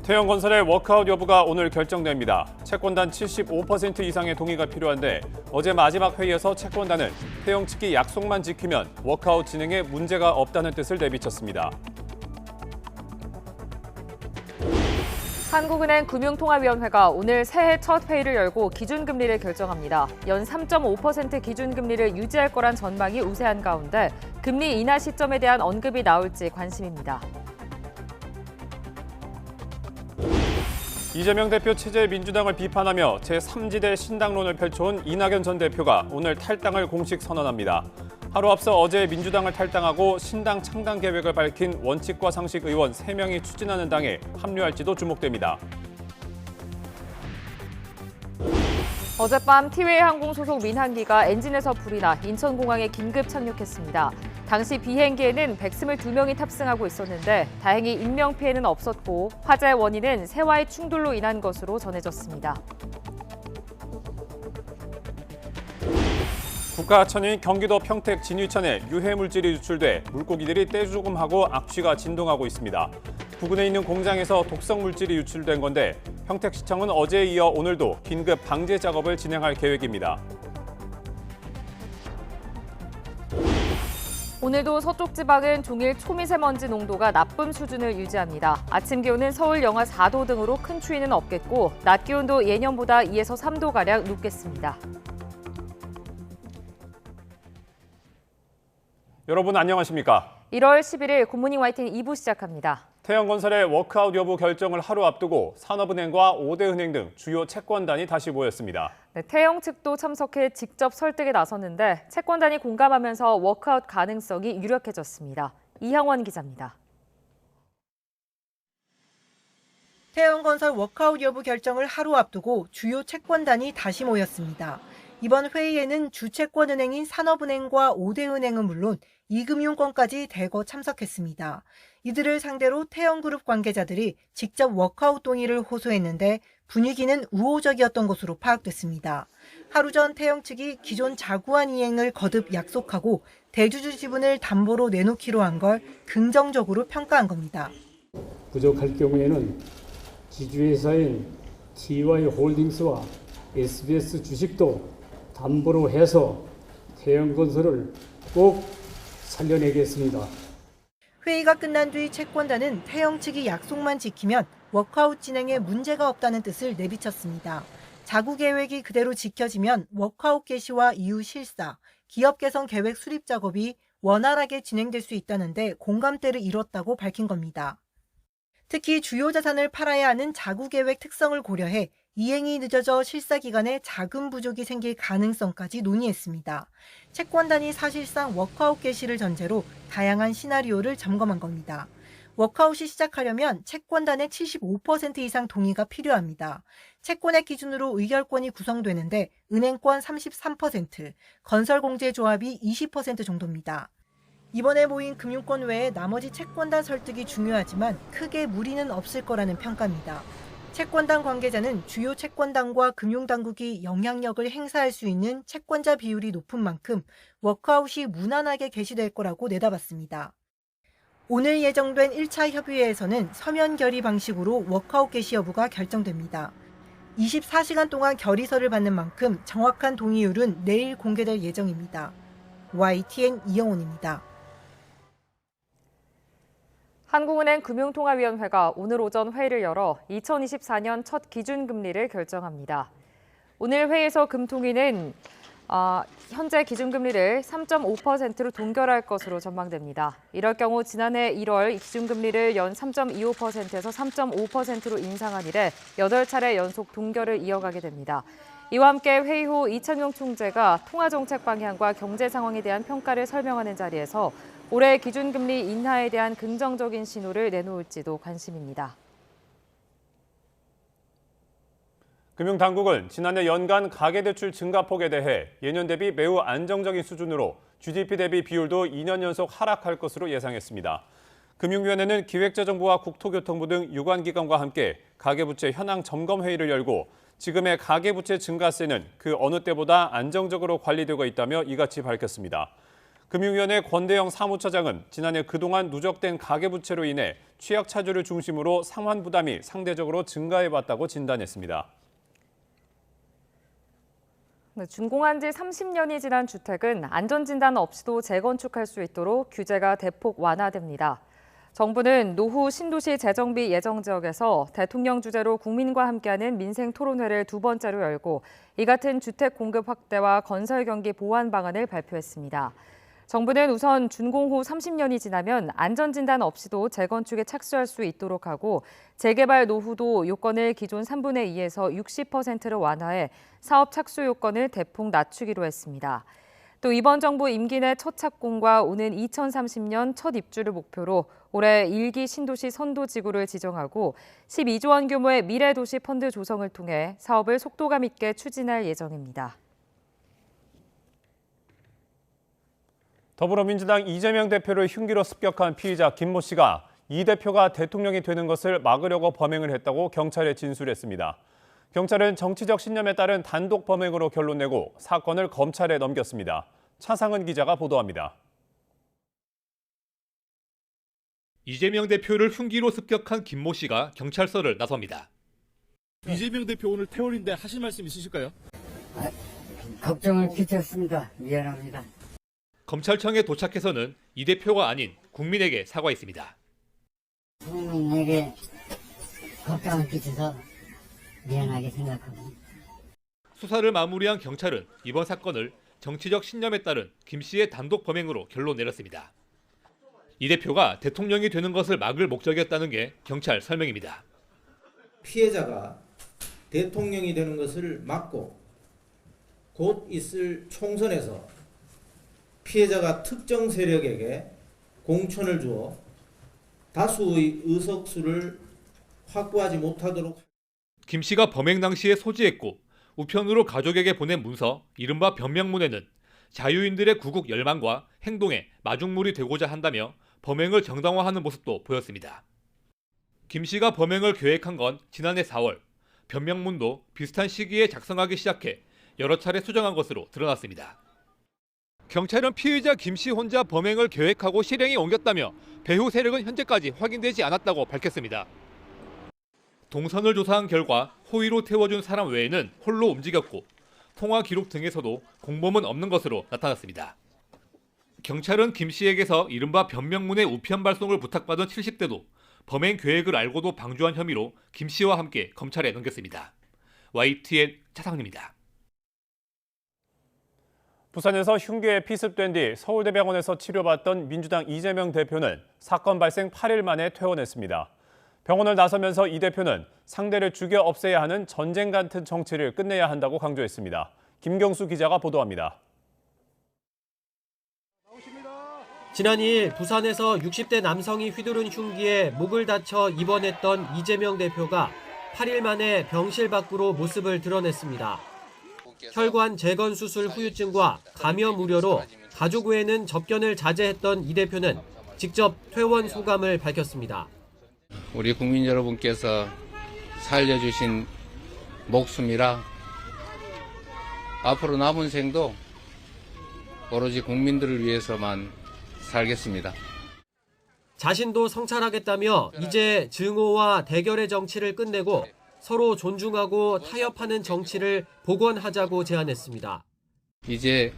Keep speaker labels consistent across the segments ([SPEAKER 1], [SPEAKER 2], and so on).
[SPEAKER 1] 태영건설의 워크아웃 여부가 오늘 결정됩니다. 채권단 75% 이상의 동의가 필요한데 어제 마지막 회의에서 채권단은 태영 측이 약속만 지키면 워크아웃 진행에 문제가 없다는 뜻을 내비쳤습니다.
[SPEAKER 2] 한국은행 금융통화위원회가 오늘 새해 첫 회의를 열고 기준금리를 결정합니다. 연 3.5% 기준금리를 유지할 거란 전망이 우세한 가운데 금리 인하 시점에 대한 언급이 나올지 관심입니다.
[SPEAKER 1] 이재명 대표 체제의 민주당을 비판하며 제3지대 신당론을 펼쳐온 이낙연 전 대표가 오늘 탈당을 공식 선언합니다. 하루 앞서 어제 민주당을 탈당하고 신당 창당 계획을 밝힌 원칙과 상식 의원 3명이 추진하는 당에 합류할지도 주목됩니다.
[SPEAKER 2] 어젯밤 티웨이 항공 소속 민항기가 엔진에서 불이 나 인천공항에 긴급 착륙했습니다. 당시 비행기에는 122명이 탑승하고 있었는데 다행히 인명피해는 없었고 화재 원인은 새와의 충돌로 인한 것으로 전해졌습니다.
[SPEAKER 1] 국가하천인 경기도 평택 진유천에 유해물질이 유출돼 물고기들이 떼죽음하고 악취가 진동하고 있습니다. 부근에 있는 공장에서 독성 물질이 유출된 건데 평택시청은 어제에 이어 오늘도 긴급 방제 작업을 진행할 계획입니다.
[SPEAKER 2] 오늘도 서쪽 지방은 종일 초미세먼지 농도가 나쁨 수준을 유지합니다. 아침 기온은 서울 영하 4도 등으로 큰 추위는 없겠고 낮 기온도 예년보다 2에서 3도가량 높겠습니다.
[SPEAKER 1] 여러분 안녕하십니까?
[SPEAKER 2] 1월 11일 굿모닝 화이팅 2부 시작합니다.
[SPEAKER 1] 태영건설의 워크아웃 여부 결정을 하루 앞두고 산업은행과 5대 은행 등 주요 채권단이 다시 모였습니다.
[SPEAKER 2] 네, 태영 측도 참석해 직접 설득에 나섰는데 채권단이 공감하면서 워크아웃 가능성이 유력해졌습니다. 이향원 기자입니다.
[SPEAKER 3] 태영건설 워크아웃 여부 결정을 하루 앞두고 주요 채권단이 다시 모였습니다. 이번 회의에는 주채권은행인 산업은행과 5대 은행은 물론 이금융권까지 대거 참석했습니다. 이들을 상대로 태영그룹 관계자들이 직접 워크아웃 동의를 호소했는데 분위기는 우호적이었던 것으로 파악됐습니다. 하루 전 태영 측이 기존 자구안 이행을 거듭 약속하고 대주주 지분을 담보로 내놓기로 한 걸 긍정적으로 평가한 겁니다.
[SPEAKER 4] 부족할 경우에는 지주회사인 TY홀딩스와 SBS 주식도 담보로 해서 태영건설을 꼭 살려내겠습니다.
[SPEAKER 3] 회의가 끝난 뒤 채권단은 태영 측이 약속만 지키면 워크아웃 진행에 문제가 없다는 뜻을 내비쳤습니다. 자구 계획이 그대로 지켜지면 워크아웃 개시와 이후 실사, 기업 개선 계획 수립 작업이 원활하게 진행될 수 있다는데 공감대를 이뤘다고 밝힌 겁니다. 특히 주요 자산을 팔아야 하는 자구 계획 특성을 고려해 이행이 늦어져 실사 기간에 자금 부족이 생길 가능성까지 논의했습니다. 채권단이 사실상 워크아웃 개시를 전제로 다양한 시나리오를 점검한 겁니다. 워크아웃이 시작하려면 채권단의 75% 이상 동의가 필요합니다. 채권액 기준으로 의결권이 구성되는데 은행권 33%, 건설공제조합이 20% 정도입니다. 이번에 모인 금융권 외에 나머지 채권단 설득이 중요하지만 크게 무리는 없을 거라는 평가입니다. 채권단 관계자는 주요 채권단과 금융당국이 영향력을 행사할 수 있는 채권자 비율이 높은 만큼 워크아웃이 무난하게 개시될 거라고 내다봤습니다. 오늘 예정된 1차 협의회에서는 서면 결의 방식으로 워크아웃 개시 여부가 결정됩니다. 24시간 동안 결의서를 받는 만큼 정확한 동의율은 내일 공개될 예정입니다. YTN 이영훈입니다.
[SPEAKER 2] 한국은행 금융통화위원회가 오늘 오전 회의를 열어 2024년 첫 기준금리를 결정합니다. 오늘 회의에서 금통위는 현재 기준금리를 3.5%로 동결할 것으로 전망됩니다. 이럴 경우 지난해 1월 기준금리를 연 3.25%에서 3.5%로 인상한 이래 8차례 연속 동결을 이어가게 됩니다. 이와 함께 회의 후 이창용 총재가 통화정책 방향과 경제 상황에 대한 평가를 설명하는 자리에서 올해 기준금리 인하에 대한 긍정적인 신호를 내놓을지도 관심입니다.
[SPEAKER 1] 금융당국은 지난해 연간 가계대출 증가폭에 대해 예년 대비 매우 안정적인 수준으로 GDP 대비 비율도 2년 연속 하락할 것으로 예상했습니다. 금융위원회는 기획재정부와 국토교통부 등 유관기관과 함께 가계부채 현황 점검 회의를 열고 지금의 가계부채 증가세는 그 어느 때보다 안정적으로 관리되고 있다며 이같이 밝혔습니다. 금융위원회 권대영 사무처장은 지난해 그동안 누적된 가계부채로 인해 취약 차주를 중심으로 상환 부담이 상대적으로 증가해왔다고 진단했습니다.
[SPEAKER 2] 네, 준공한 지 30년이 지난 주택은 안전진단 없이도 재건축할 수 있도록 규제가 대폭 완화됩니다. 정부는 노후 신도시 재정비 예정 지역에서 대통령 주재로 국민과 함께하는 민생 토론회를 두 번째로 열고 이 같은 주택 공급 확대와 건설 경기 보완 방안을 발표했습니다. 정부는 우선 준공 후 30년이 지나면 안전진단 없이도 재건축에 착수할 수 있도록 하고 재개발 노후도 요건을 기존 3분의 2에서 60%로 완화해 사업 착수 요건을 대폭 낮추기로 했습니다. 또 이번 정부 임기 내 첫 착공과 오는 2030년 첫 입주를 목표로 올해 1기 신도시 선도지구를 지정하고 12조 원 규모의 미래도시 펀드 조성을 통해 사업을 속도감 있게 추진할 예정입니다.
[SPEAKER 1] 더불어민주당 이재명 대표를 흉기로 습격한 피의자 김모 씨가 이 대표가 대통령이 되는 것을 막으려고 범행을 했다고 경찰에 진술했습니다. 경찰은 정치적 신념에 따른 단독 범행으로 결론 내고 사건을 검찰에 넘겼습니다. 차상은 기자가 보도합니다.
[SPEAKER 5] 이재명 대표를 흉기로 습격한 김모 씨가 경찰서를 나섭니다.
[SPEAKER 6] 이재명 대표 오늘 태월인데 하실 말씀 있으실까요?
[SPEAKER 7] 걱정을 끼쳤습니다. 미안합니다.
[SPEAKER 5] 검찰청에 도착해서는 이 대표가 아닌 국민에게 사과했습니다.
[SPEAKER 7] 국민에게 걱정을 끼쳐서 미안하게 생각합니다.
[SPEAKER 5] 수사를 마무리한 경찰은 이번 사건을 정치적 신념에 따른 김 씨의 단독 범행으로 결론 내렸습니다. 이 대표가 대통령이 되는 것을 막을 목적이었다는 게 경찰 설명입니다.
[SPEAKER 8] 피해자가 대통령이 되는 것을 막고 곧 있을 총선에서 피해자가 특정 세력에게 공천을 주어 다수의 의석수를 확보하지 못하도록.
[SPEAKER 5] 김 씨가 범행 당시에 소지했고 우편으로 가족에게 보낸 문서, 이른바 변명문에는 자유인들의 구국 열망과 행동에 마중물이 되고자 한다며 범행을 정당화하는 모습도 보였습니다. 김 씨가 범행을 계획한 건 지난해 4월, 변명문도 비슷한 시기에 작성하기 시작해 여러 차례 수정한 것으로 드러났습니다. 경찰은 피의자 김 씨 혼자 범행을 계획하고 실행에 옮겼다며 배후 세력은 현재까지 확인되지 않았다고 밝혔습니다. 동선을 조사한 결과 호의로 태워준 사람 외에는 홀로 움직였고 통화 기록 등에서도 공범은 없는 것으로 나타났습니다. 경찰은 김 씨에게서 이른바 변명문의 우편 발송을 부탁받은 70대도 범행 계획을 알고도 방조한 혐의로 김 씨와 함께 검찰에 넘겼습니다. YTN 차상입니다.
[SPEAKER 1] 부산에서 흉기에 피습된 뒤 서울대병원에서 치료받던 민주당 이재명 대표는 사건 발생 8일 만에 퇴원했습니다. 병원을 나서면서 이 대표는 상대를 죽여 없애야 하는 전쟁 같은 정치를 끝내야 한다고 강조했습니다. 김경수 기자가 보도합니다.
[SPEAKER 9] 지난 2일 부산에서 60대 남성이 휘두른 흉기에 목을 다쳐 입원했던 이재명 대표가 8일 만에 병실 밖으로 모습을 드러냈습니다. 혈관 재건 수술 후유증과 감염 우려로 가족 외에는 접견을 자제했던 이 대표는 직접 퇴원 소감을 밝혔습니다.
[SPEAKER 10] 우리 국민 여러분께서 살려주신 목숨이라 앞으로 남은 생도 오로지 국민들을 위해서만 살겠습니다.
[SPEAKER 9] 자신도 성찰하겠다며 이제 증오와 대결의 정치를 끝내고 서로 존중하고 타협하는 정치를 복원하자고 제안했습니다.
[SPEAKER 10] 이제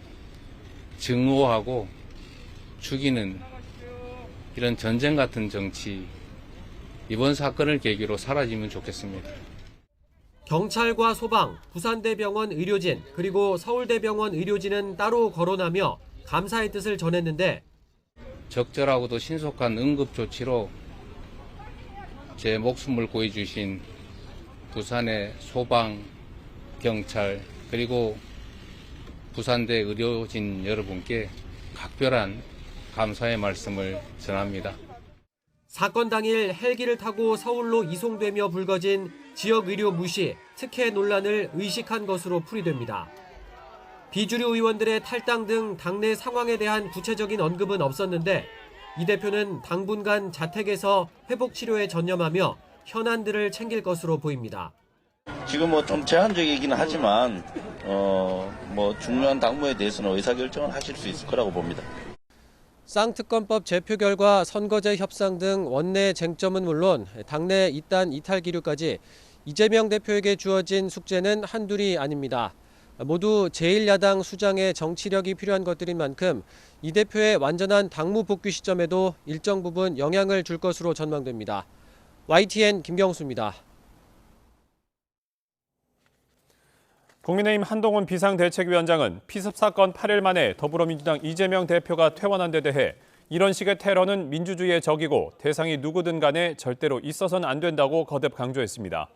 [SPEAKER 10] 증오하고 죽이는 이런 전쟁 같은 정치, 이번 사건을 계기로 사라지면 좋겠습니다.
[SPEAKER 9] 경찰과 소방, 부산대병원 의료진, 그리고 서울대병원 의료진은 따로 거론하며 감사의 뜻을 전했는데
[SPEAKER 10] 적절하고도 신속한 응급조치로 제 목숨을 구해주신 부산의 소방, 경찰, 그리고 부산대 의료진 여러분께 각별한 감사의 말씀을 전합니다.
[SPEAKER 9] 사건 당일 헬기를 타고 서울로 이송되며 불거진 지역의료 무시, 특혜 논란을 의식한 것으로 풀이됩니다. 비주류 의원들의 탈당 등 당내 상황에 대한 구체적인 언급은 없었는데 이 대표는 당분간 자택에서 회복 치료에 전념하며 현안들을 챙길 것으로 보입니다.
[SPEAKER 11] 지금 좀 제한적이긴 하지만 중요한 당무에 대해서는 의사결정을 하실 수 있을 거라고 봅니다.
[SPEAKER 9] 쌍특검법 제표 결과 선거제 협상 등 원내 쟁점은 물론 당내 이단 이탈 기류까지 이재명 대표에게 주어진 숙제는 한둘이 아닙니다. 모두 제1야당 수장의 정치력이 필요한 것들인 만큼 이 대표의 완전한 당무 복귀 시점에도 일정 부분 영향을 줄 것으로 전망됩니다. YTN 김경수입니다.
[SPEAKER 1] 국민의힘 한동훈 비상대책위원장은 피습 사건 8일 만에 더불어민주당 이재명 대표가 퇴원한 데 대해 이런 식의 테러는 민주주의의 적이고 대상이 누구든 간에 절대로 있어서는 안 된다고 거듭 강조했습니다.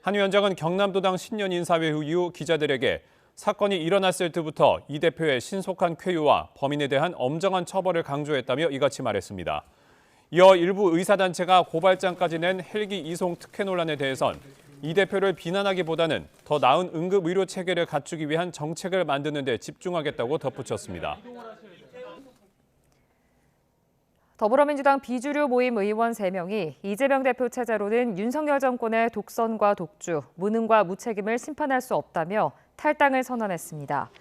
[SPEAKER 1] 한 위원장은 경남도당 신년 인사회 이후 기자들에게 사건이 일어났을 때부터 이 대표의 신속한 쾌유와 범인에 대한 엄정한 처벌을 강조했다며 이같이 말했습니다. 이어 일부 의사단체가 고발장까지 낸 헬기 이송 특혜 논란에 대해선 이 대표를 비난하기보다는 더 나은 응급 의료 체계를 갖추기 위한 정책을 만드는 데 집중하겠다고 덧붙였습니다.
[SPEAKER 2] 더불어민주당 비주류 모임 의원 3명이 이재명 대표 체제로는 윤석열 정권의 독선과 독주, 무능과 무책임을 심판할 수 없다며 탈당을 선언했습니다.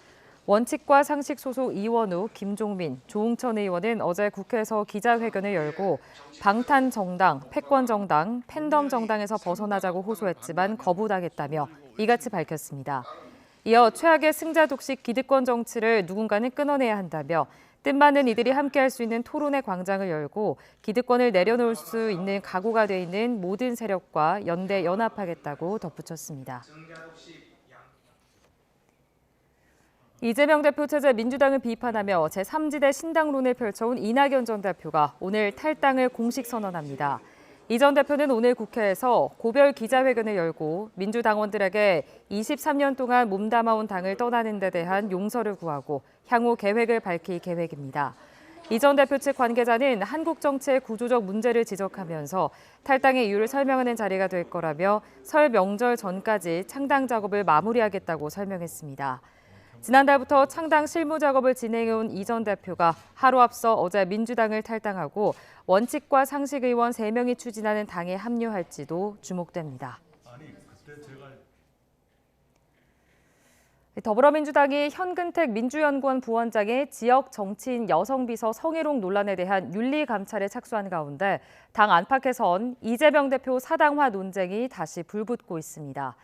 [SPEAKER 2] 원칙과 상식 소속 이원우, 김종민, 조응천 의원은 어제 국회에서 기자회견을 열고 방탄정당, 패권정당, 팬덤정당에서 벗어나자고 호소했지만 거부당했다며 이같이 밝혔습니다. 이어 최악의 승자 독식 기득권 정치를 누군가는 끊어내야 한다며 뜻많은 이들이 함께할 수 있는 토론의 광장을 열고 기득권을 내려놓을 수 있는 각오가 돼 있는 모든 세력과 연대 연합하겠다고 덧붙였습니다. 이재명 대표 체제 민주당을 비판하며 제3지대 신당론을 펼쳐온 이낙연 전 대표가 오늘 탈당을 공식 선언합니다. 이 전 대표는 오늘 국회에서 고별 기자회견을 열고 민주당원들에게 23년 동안 몸담아온 당을 떠나는 데 대한 용서를 구하고 향후 계획을 밝힐 계획입니다. 이 전 대표 측 관계자는 한국 정치의 구조적 문제를 지적하면서 탈당의 이유를 설명하는 자리가 될 거라며 설 명절 전까지 창당 작업을 마무리하겠다고 설명했습니다. 지난달부터 창당 실무 작업을 진행해온 이 전 대표가 하루 앞서 어제 민주당을 탈당하고 원칙과 상식 의원 3명이 추진하는 당에 합류할지도 주목됩니다. 더불어민주당이 현근택 민주연구원 부원장의 지역 정치인 여성 비서 성희롱 논란에 대한 윤리 감찰에 착수한 가운데 당 안팎에선 이재명 대표 사당화 논쟁이 다시 불붙고 있습니다.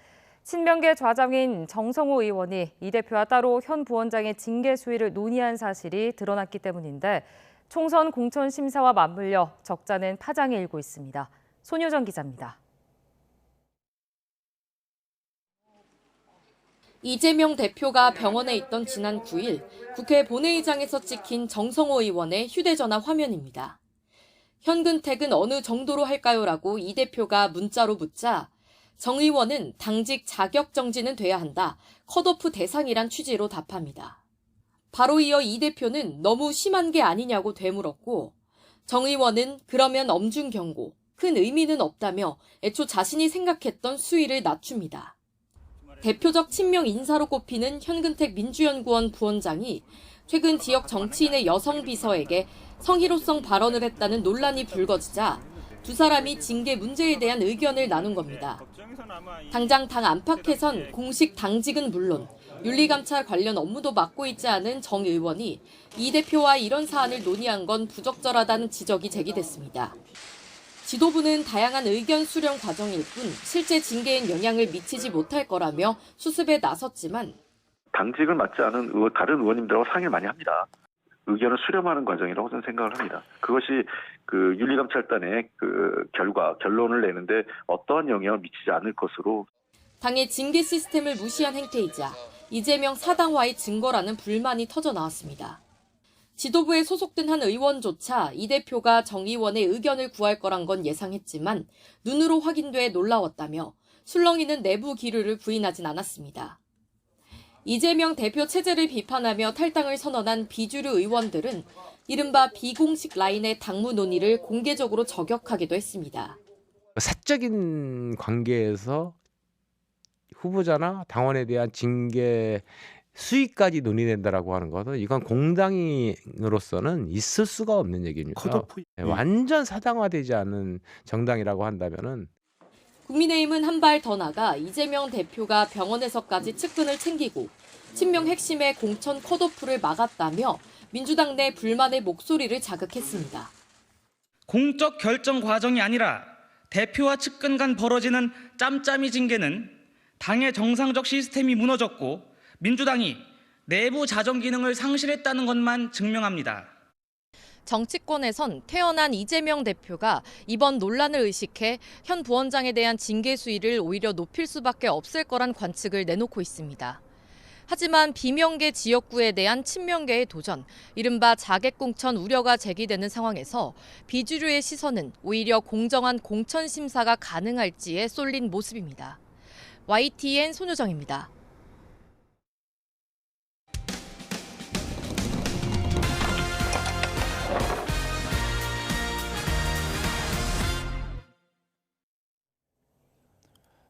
[SPEAKER 2] 친명계 좌장인 정성호 의원이 이 대표와 따로 현 부원장의 징계 수위를 논의한 사실이 드러났기 때문인데 총선 공천 심사와 맞물려 적잖은 파장이 일고 있습니다. 손효정 기자입니다.
[SPEAKER 12] 이재명 대표가 병원에 있던 지난 9일 국회 본회의장에서 찍힌 정성호 의원의 휴대전화 화면입니다. 현근택은 어느 정도로 할까요라고 이 대표가 문자로 묻자 정 의원은 당직 자격 정지는 돼야 한다. 컷오프 대상이란 취지로 답합니다. 바로 이어 이 대표는 너무 심한 게 아니냐고 되물었고 정 의원은 그러면 엄중 경고, 큰 의미는 없다며 애초 자신이 생각했던 수위를 낮춥니다. 대표적 친명 인사로 꼽히는 현근택 민주연구원 부원장이 최근 지역 정치인의 여성 비서에게 성희롱성 발언을 했다는 논란이 불거지자 두 사람이 징계 문제에 대한 의견을 나눈 겁니다. 당장 당 안팎에선 공식 당직은 물론 윤리감찰 관련 업무도 맡고 있지 않은 정 의원이 이 대표와 이런 사안을 논의한 건 부적절하다는 지적이 제기됐습니다. 지도부는 다양한 의견 수렴 과정일 뿐 실제 징계엔 영향을 미치지 못할 거라며 수습에 나섰지만
[SPEAKER 13] 당직을 맡지 않은 다른 의원님들하고 상의를 많이 합니다. 의견을 수렴하는 과정이라고 저는 생각을 합니다. 그것이 그 윤리감찰단의 그 결론을 내는데 어떠한 영향을 미치지 않을 것으로.
[SPEAKER 12] 당의 징계 시스템을 무시한 행태이자 이재명 사당화의 증거라는 불만이 터져 나왔습니다. 지도부에 소속된 한 의원조차 이 대표가 정 의원의 의견을 구할 거란 건 예상했지만 눈으로 확인돼 놀라웠다며 술렁이는 내부 기류를 부인하진 않았습니다. 이재명 대표 체제를 비판하며 탈당을 선언한 비주류 의원들은 이른바 비공식 라인의 당무 논의를 공개적으로 저격하기도 했습니다.
[SPEAKER 14] 사적인 관계에서 후보자나 당원에 대한 징계 수위까지 논의된다라고 하는 것은 이건 공당으로서는 있을 수가 없는 얘기입니다. 완전 사당화되지 않은 정당이라고 한다면은
[SPEAKER 12] 국민의힘은 한 발 더 나가 이재명 대표가 병원에서까지 측근을 챙기고 친명 핵심의 공천 컷오프를 막았다며 민주당 내 불만의 목소리를 자극했습니다.
[SPEAKER 15] 공적 결정 과정이 아니라 대표와 측근 간 벌어지는 짬짬이 징계는 당의 정상적 시스템이 무너졌고 민주당이 내부 자정 기능을 상실했다는 것만 증명합니다.
[SPEAKER 12] 정치권에선 태어난 이재명 대표가 이번 논란을 의식해 현 부원장에 대한 징계 수위를 오히려 높일 수밖에 없을 거란 관측을 내놓고 있습니다. 하지만 비명계 지역구에 대한 친명계의 도전, 이른바 자객공천 우려가 제기되는 상황에서 비주류의 시선은 오히려 공정한 공천 심사가 가능할지에 쏠린 모습입니다. YTN 손효정입니다.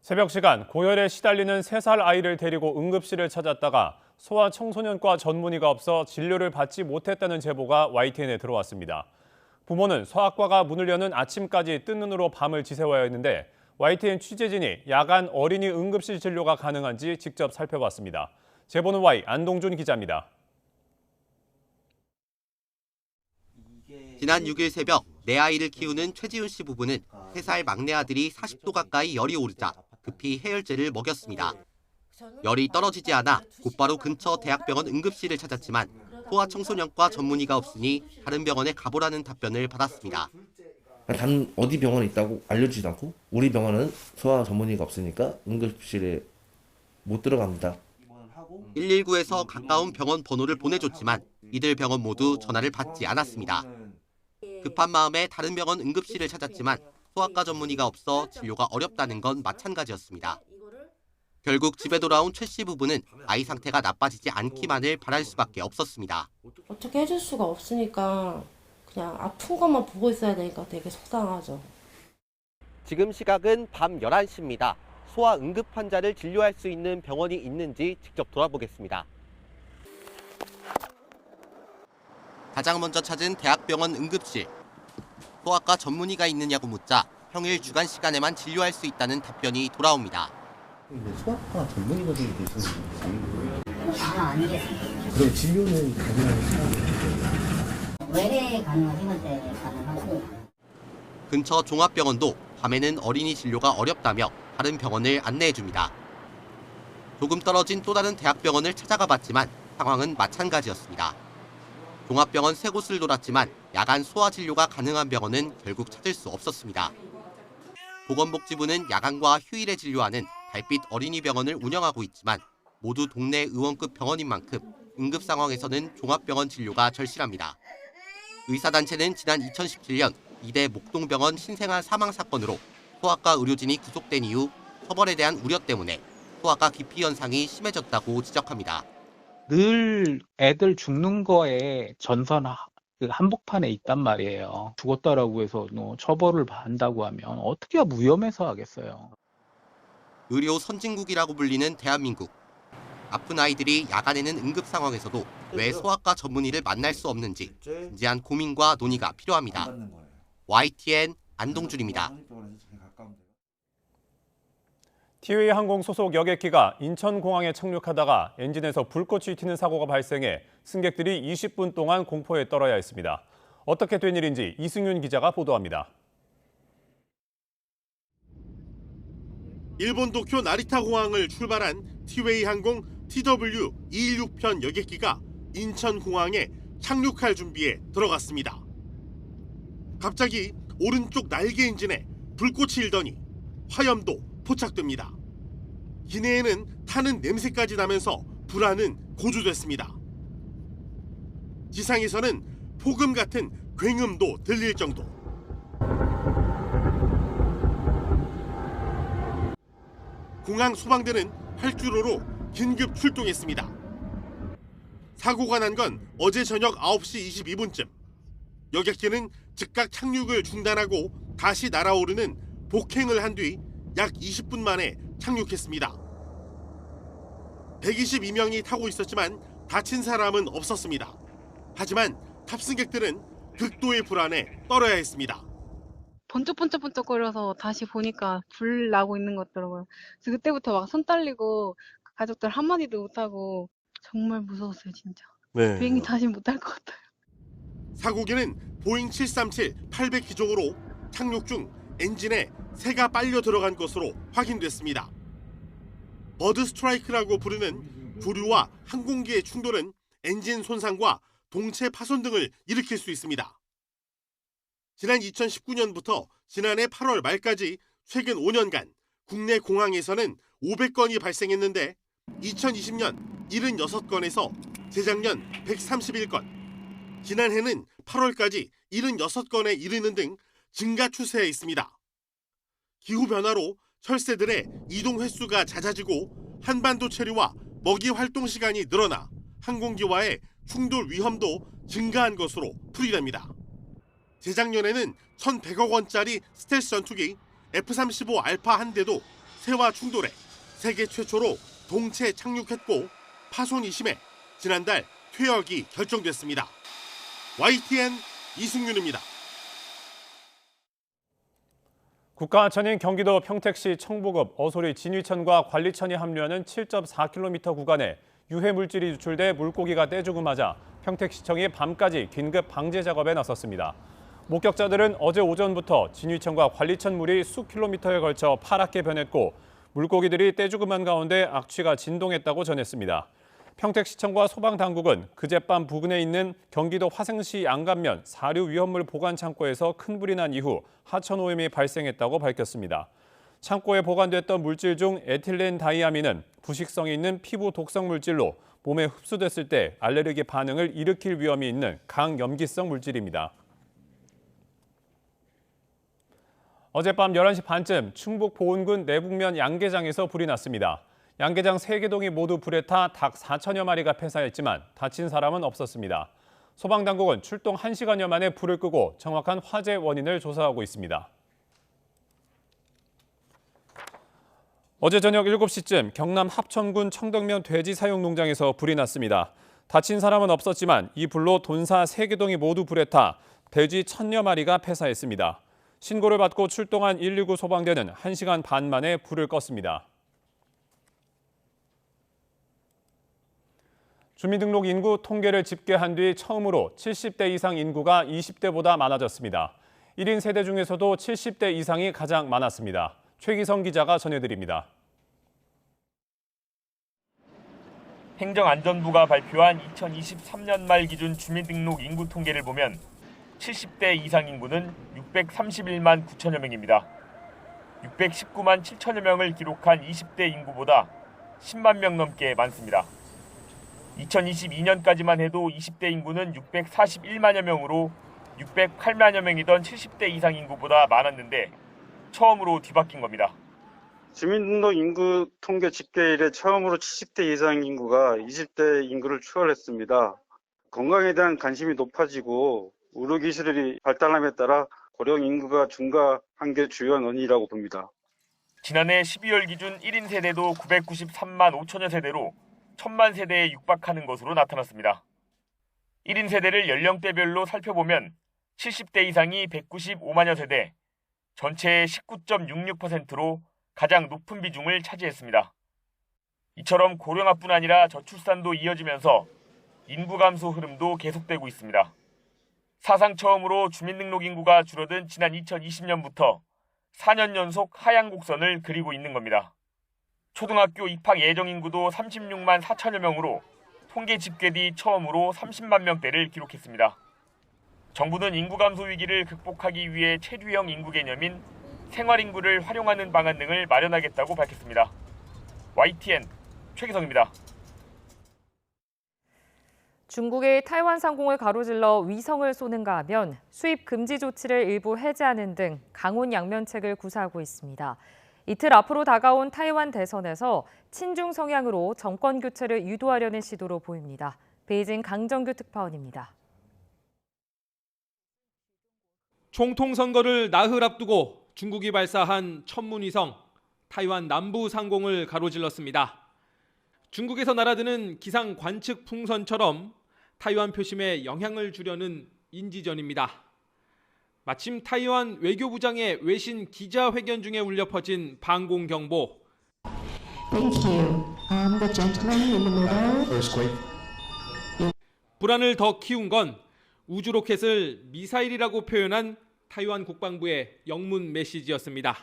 [SPEAKER 1] 새벽 시간 고열에 시달리는 3살 아이를 데리고 응급실을 찾았다가 소아청소년과 전문의가 없어 진료를 받지 못했다는 제보가 YTN에 들어왔습니다. 부모는 소아과가 문을 여는 아침까지 뜬 눈으로 밤을 지새워야 했는데 YTN 취재진이 야간 어린이 응급실 진료가 가능한지 직접 살펴봤습니다. 제보는 Y 안동준 기자입니다.
[SPEAKER 16] 지난 6일 새벽 내 아이를 키우는 최지훈 씨 부부는 3살 막내 아들이 40도 가까이 열이 오르자 급히 해열제를 먹였습니다. 열이 떨어지지 않아 곧바로 근처 대학병원 응급실을 찾았지만 소아청소년과 전문의가 없으니 다른 병원에 가보라는 답변을 받았습니다.
[SPEAKER 17] 단 어디 병원에 있다고 알려주지도 않고 우리 병원은 소아 전문의가 없으니까 응급실에 못 들어갑니다.
[SPEAKER 16] 119에서 가까운 병원 번호를 보내줬지만 이들 병원 모두 전화를 받지 않았습니다. 급한 마음에 다른 병원 응급실을 찾았지만 소아과 전문의가 없어 진료가 어렵다는 건 마찬가지였습니다. 결국 집에 돌아온 최 씨 부부는 아이 상태가 나빠지지 않기만을 바랄 수밖에 없었습니다.
[SPEAKER 18] 어떻게 해줄 수가 없으니까 그냥 아픈 것만 보고 있어야 되니까 되게 속상하죠.
[SPEAKER 16] 지금 시각은 밤 11시입니다. 소아 응급 환자를 진료할 수 있는 병원이 있는지 직접 돌아보겠습니다. 가장 먼저 찾은 대학병원 응급실. 소아과 전문의가 있느냐고 묻자 평일 주간 시간에만 진료할 수 있다는 답변이 돌아옵니다.
[SPEAKER 17] 소아과 전문의가 좀 계시는지
[SPEAKER 7] 아니겠습니다.
[SPEAKER 17] 그럼 진료는 가능한지
[SPEAKER 7] 외래 가능하시는 때 가능하고.
[SPEAKER 16] 근처 종합병원도 밤에는 어린이 진료가 어렵다며 다른 병원을 안내해줍니다. 조금 떨어진 또 다른 대학병원을 찾아가 봤지만 상황은 마찬가지였습니다. 종합병원 3곳을 돌았지만 야간 소아 진료가 가능한 병원은 결국 찾을 수 없었습니다. 보건복지부는 야간과 휴일에 진료하는 달빛 어린이병원을 운영하고 있지만 모두 동네 의원급 병원인 만큼 응급 상황에서는 종합병원 진료가 절실합니다. 의사단체는 지난 2017년 이대 목동병원 신생아 사망 사건으로 소아과 의료진이 구속된 이후 처벌에 대한 우려 때문에 소아과 기피 현상이 심해졌다고 지적합니다.
[SPEAKER 19] 늘 애들 죽는 거에 전선 그 한복판에 있단 말이에요. 죽었다라고 해서 처벌을 한다고 하면 어떻게 무혐의해서 하겠어요.
[SPEAKER 16] 의료 선진국이라고 불리는 대한민국. 아픈 아이들이 야간에는 응급 상황에서도 왜 소아과 전문의를 만날 수 없는지 진지한 고민과 논의가 필요합니다. YTN 안동준입니다.
[SPEAKER 1] 티웨이 항공 소속 여객기가 인천공항에 착륙하다가 엔진에서 불꽃이 튀는 사고가 발생해 승객들이 20분 동안 공포에 떨어야 했습니다. 어떻게 된 일인지 이승윤 기자가 보도합니다.
[SPEAKER 6] 일본 도쿄 나리타 공항을 출발한 티웨이 항공 TW216편 여객기가 인천공항에 착륙할 준비에 들어갔습니다. 갑자기 오른쪽 날개 엔진에 불꽃이 일더니 화염도 포착됩니다. 기내에는 타는 냄새까지 나면서 불안은 고조됐습니다. 지상에서는 폭음 같은 굉음도 들릴 정도. 공항 소방대는 활주로로 긴급 출동했습니다. 사고가 난 건 어제 저녁 9시 22분쯤. 여객기는 즉각 착륙을 중단하고 다시 날아오르는 복행을 한 뒤 약 20분 만에 착륙했습니다. 122명이 타고 있었지만 다친 사람은 없었습니다. 하지만 탑승객들은 극도의 불안에 떨어야 했습니다.
[SPEAKER 20] 번쩍번쩍번쩍거려서 다시 보니까 불 나고 있는 것 같더라고요. 그래서 그때부터 막 손 떨리고 가족들 한마디도 못하고 정말 무서웠어요, 진짜.
[SPEAKER 6] 네.
[SPEAKER 20] 비행기 다시 못 탈 것 같아요.
[SPEAKER 6] 사고기는 보잉 737-800 기종으로 착륙 중 엔진에 새가 빨려 들어간 것으로 확인됐습니다. 버드 스트라이크라고 부르는 조류와 항공기의 충돌은 엔진 손상과 동체 파손 등을 일으킬 수 있습니다. 지난 2019년부터 지난해 8월 말까지 최근 5년간 국내 공항에서는 500건이 발생했는데 2020년 76건에서 재작년 131건, 지난해는 8월까지 76건에 이르는 등 증가 추세에 있습니다. 기후변화로 철새들의 이동 횟수가 낮아지고 한반도 체류와 먹이 활동 시간이 늘어나 항공기와의 충돌 위험도 증가한 것으로 풀이됩니다. 재작년에는 1,100억 원짜리 스텔스 전투기 F-35 알파 한 대도 새와 충돌해 세계 최초로 동체 착륙했고 파손이 심해 지난달 퇴역이 결정됐습니다. YTN 이승윤입니다.
[SPEAKER 1] 국가하천인 경기도 평택시 청보급 어소리 진위천과 관리천이 합류하는 7.4km 구간에 유해 물질이 유출돼 물고기가 떼죽음 하자 평택시청이 밤까지 긴급 방제 작업에 나섰습니다. 목격자들은 어제 오전부터 진위천과 관리천 물이 수 킬로미터에 걸쳐 파랗게 변했고 물고기들이 떼죽음한 가운데 악취가 진동했다고 전했습니다. 평택시청과 소방당국은 그젯밤 부근에 있는 경기도 화성시 양감면 사류 위험물 보관 창고에서 큰 불이 난 이후 하천 오염이 발생했다고 밝혔습니다. 창고에 보관됐던 물질 중 에틸렌 다이아민은 부식성이 있는 피부 독성 물질로 몸에 흡수됐을 때 알레르기 반응을 일으킬 위험이 있는 강염기성 물질입니다. 어젯밤 11시 반쯤 충북 보은군 내북면 양계장에서 불이 났습니다. 양계장 3개 모두 불에 타 닭 4천여 마리가 폐사했지만 다친 사람은 없었습니다. 소방당국은 출동 1시간여 만에 불을 끄고 정확한 화재 원인을 조사하고 있습니다. 어제 저녁 7시쯤 경남 합천군 청덕면 돼지 사육 농장에서 불이 났습니다. 다친 사람은 없었지만 이 불로 돈사 3개 모두 불에 타 돼지 1,000여 마리가 폐사했습니다. 신고를 받고 출동한 119 소방대는 1시간 반 만에 불을 껐습니다. 주민등록 인구 통계를 집계한 뒤 처음으로 70대 이상 인구가 20대보다 많아졌습니다. 1인 세대 중에서도 70대 이상이 가장 많았습니다. 최기성 기자가 전해드립니다.
[SPEAKER 21] 행정안전부가 발표한 2023년 말 기준 주민등록 인구 통계를 보면 70대 이상 인구는 631만 9천여 명입니다. 619만 7천여 명을 기록한 20대 인구보다 10만 명 넘게 많습니다. 2022년까지만 해도 20대 인구는 641만여 명으로 608만여 명이던 70대 이상 인구보다 많았는데 처음으로 뒤바뀐 겁니다.
[SPEAKER 22] 주민등록 인구 통계 집계 이래 처음으로 70대 이상 인구가 20대 인구를 추월했습니다. 건강에 대한 관심이 높아지고 의료기술이 발달함에 따라 고령 인구가 증가한 게 주요한 원인이라고 봅니다.
[SPEAKER 21] 지난해 12월 기준 1인 세대도 993만 5천여 세대로 1,000만 세대에 육박하는 것으로 나타났습니다. 1인 세대를 연령대별로 살펴보면 70대 이상이 195만여 세대, 전체의 19.66%로 가장 높은 비중을 차지했습니다. 이처럼 고령화뿐 아니라 저출산도 이어지면서 인구 감소 흐름도 계속되고 있습니다. 사상 처음으로 주민등록 인구가 줄어든 지난 2020년부터 4년 연속 하향 곡선을 그리고 있는 겁니다. 초등학교 입학 예정 인구도 36만 4천여 명으로 통계 집계 뒤 처음으로 30만 명대를 기록했습니다. 정부는 인구 감소 위기를 극복하기 위해 체류형 인구 개념인 생활인구를 활용하는 방안 등을 마련하겠다고 밝혔습니다. YTN 최기성입니다.
[SPEAKER 2] 중국이 타이완 상공을 가로질러 위성을 쏘는가 하면 수입 금지 조치를 일부 해제하는 등 강온 양면책을 구사하고 있습니다. 이틀 앞으로 다가온 타이완 대선에서 친중 성향으로 정권 교체를 유도하려는 시도로 보입니다. 베이징 강정규 특파원입니다.
[SPEAKER 5] 총통 선거를 나흘 앞두고 중국이 발사한 천문위성 타이완 남부 상공을 가로질렀습니다. 중국에서 날아드는 기상 관측 풍선처럼 타이완 표심에 영향을 주려는 인지전입니다. 마침 타이완 외교부장의 외신 기자회견 중에 울려 퍼진 방공 경보.
[SPEAKER 23] Thank you. The gentleman in the middle.
[SPEAKER 5] 불안을 더 키운 건 우주 로켓을 미사일이라고 표현한 타이완 국방부의 영문 메시지였습니다.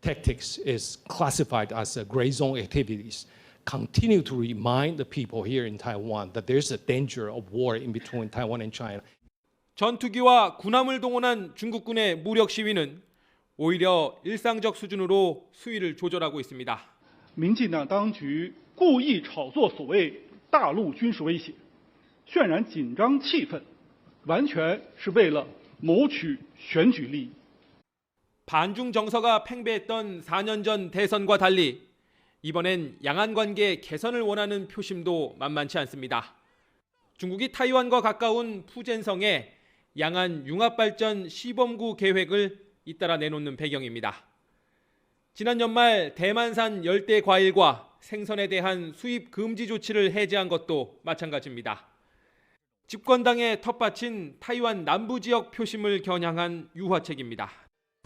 [SPEAKER 3] Tactics is classified as gray zone activities. Continue to remind the people here in Taiwan that there's a danger of war in between Taiwan and China.
[SPEAKER 5] 전투기와 군함을 동원한 중국군의 무력 시위는 오히려 일상적 수준으로 수위를 조절하고 있습니다.
[SPEAKER 4] 民进党当局故意炒作所谓大陆军事威胁，渲染紧张气氛，完全是为了谋取选举利益。
[SPEAKER 5] 반중 정서가 팽배했던 4년 전 대선과 달리 이번엔 양안 관계 개선을 원하는 표심도 만만치 않습니다. 중국이 타이완과 가까운 푸젠성에 양안 융합발전 시범구 계획을 잇따라 내놓는 배경입니다. 지난 연말 대만산 열대 과일과 생선에 대한 수입 금지 조치를 해제한 것도 마찬가지입니다. 집권당의 텃밭인 타이완 남부 지역 표심을 겨냥한 유화책입니다.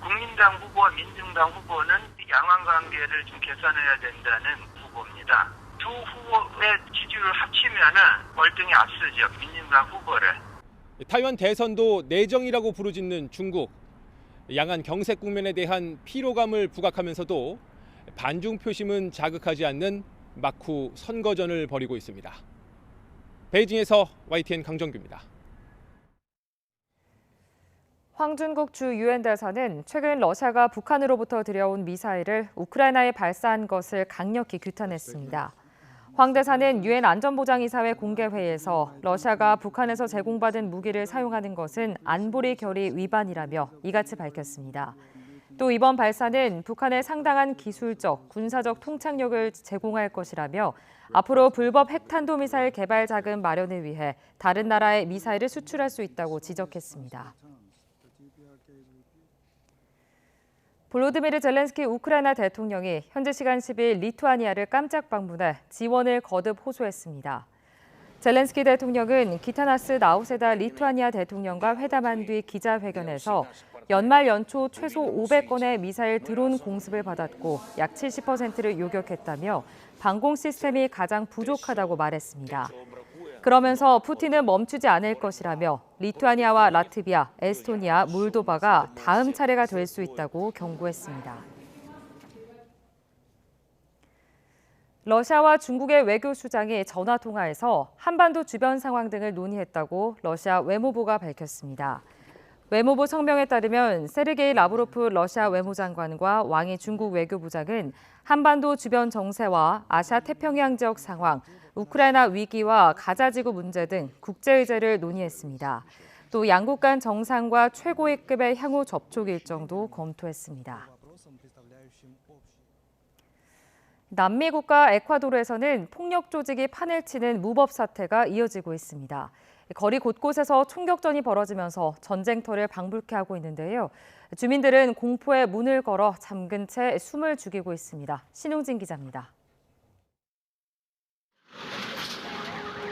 [SPEAKER 23] 국민당 후보와 민중당 후보는 양안 관계를 좀 개선해야 된다는 후보입니다. 두 후보의 지지율을 합치면은 월등히 앞서죠. 민중당 후보를.
[SPEAKER 5] 타이완 대선도 내정이라고 부르짖는 중국. 양안 경색 국면에 대한 피로감을 부각하면서도 반중 표심은 자극하지 않는 막후 선거전을 벌이고 있습니다. 베이징에서 YTN 강정규입니다.
[SPEAKER 2] 황준국 주 유엔 대사는 최근 러시아가 북한으로부터 들여온 미사일을 우크라이나에 발사한 것을 강력히 규탄했습니다. 황 대사는 유엔 안전보장이사회 공개회의에서 러시아가 북한에서 제공받은 무기를 사용하는 것은 안보리 결의 위반이라며 이같이 밝혔습니다. 또 이번 발사는 북한에 상당한 기술적, 군사적 통착력을 제공할 것이라며 앞으로 불법 핵탄도미사일 개발 자금 마련을 위해 다른 나라에 미사일을 수출할 수 있다고 지적했습니다. 볼로드미르 젤렌스키 우크라이나 대통령이 현지 시간 10일 리투아니아를 깜짝 방문해 지원을 거듭 호소했습니다. 젤렌스키 대통령은 기타나스 나우세다 리투아니아 대통령과 회담한 뒤 기자회견에서 연말 연초 최소 500건의 미사일 드론 공습을 받았고 약 70%를 요격했다며 방공 시스템이 가장 부족하다고 말했습니다. 그러면서 푸틴은 멈추지 않을 것이라며 리투아니아와 라트비아, 에스토니아, 몰도바가 다음 차례가 될 수 있다고 경고했습니다. 러시아와 중국의 외교수장이 전화통화에서 한반도 주변 상황 등을 논의했다고 러시아 외무부가 밝혔습니다. 외무부 성명에 따르면 세르게이 라브로프 러시아 외무장관과 왕이 중국 외교부장은 한반도 주변 정세와 아시아 태평양 지역 상황, 우크라이나 위기와 가자지구 문제 등 국제의제를 논의했습니다. 또 양국 간 정상과 최고위급의 향후 접촉 일정도 검토했습니다. 남미 국가 에콰도르에서는 폭력 조직이 판을 치는 무법 사태가 이어지고 있습니다. 거리 곳곳에서 총격전이 벌어지면서 전쟁터를 방불케 하고 있는데요. 주민들은 공포에 문을 걸어 잠근 채 숨을 죽이고 있습니다. 신웅진 기자입니다.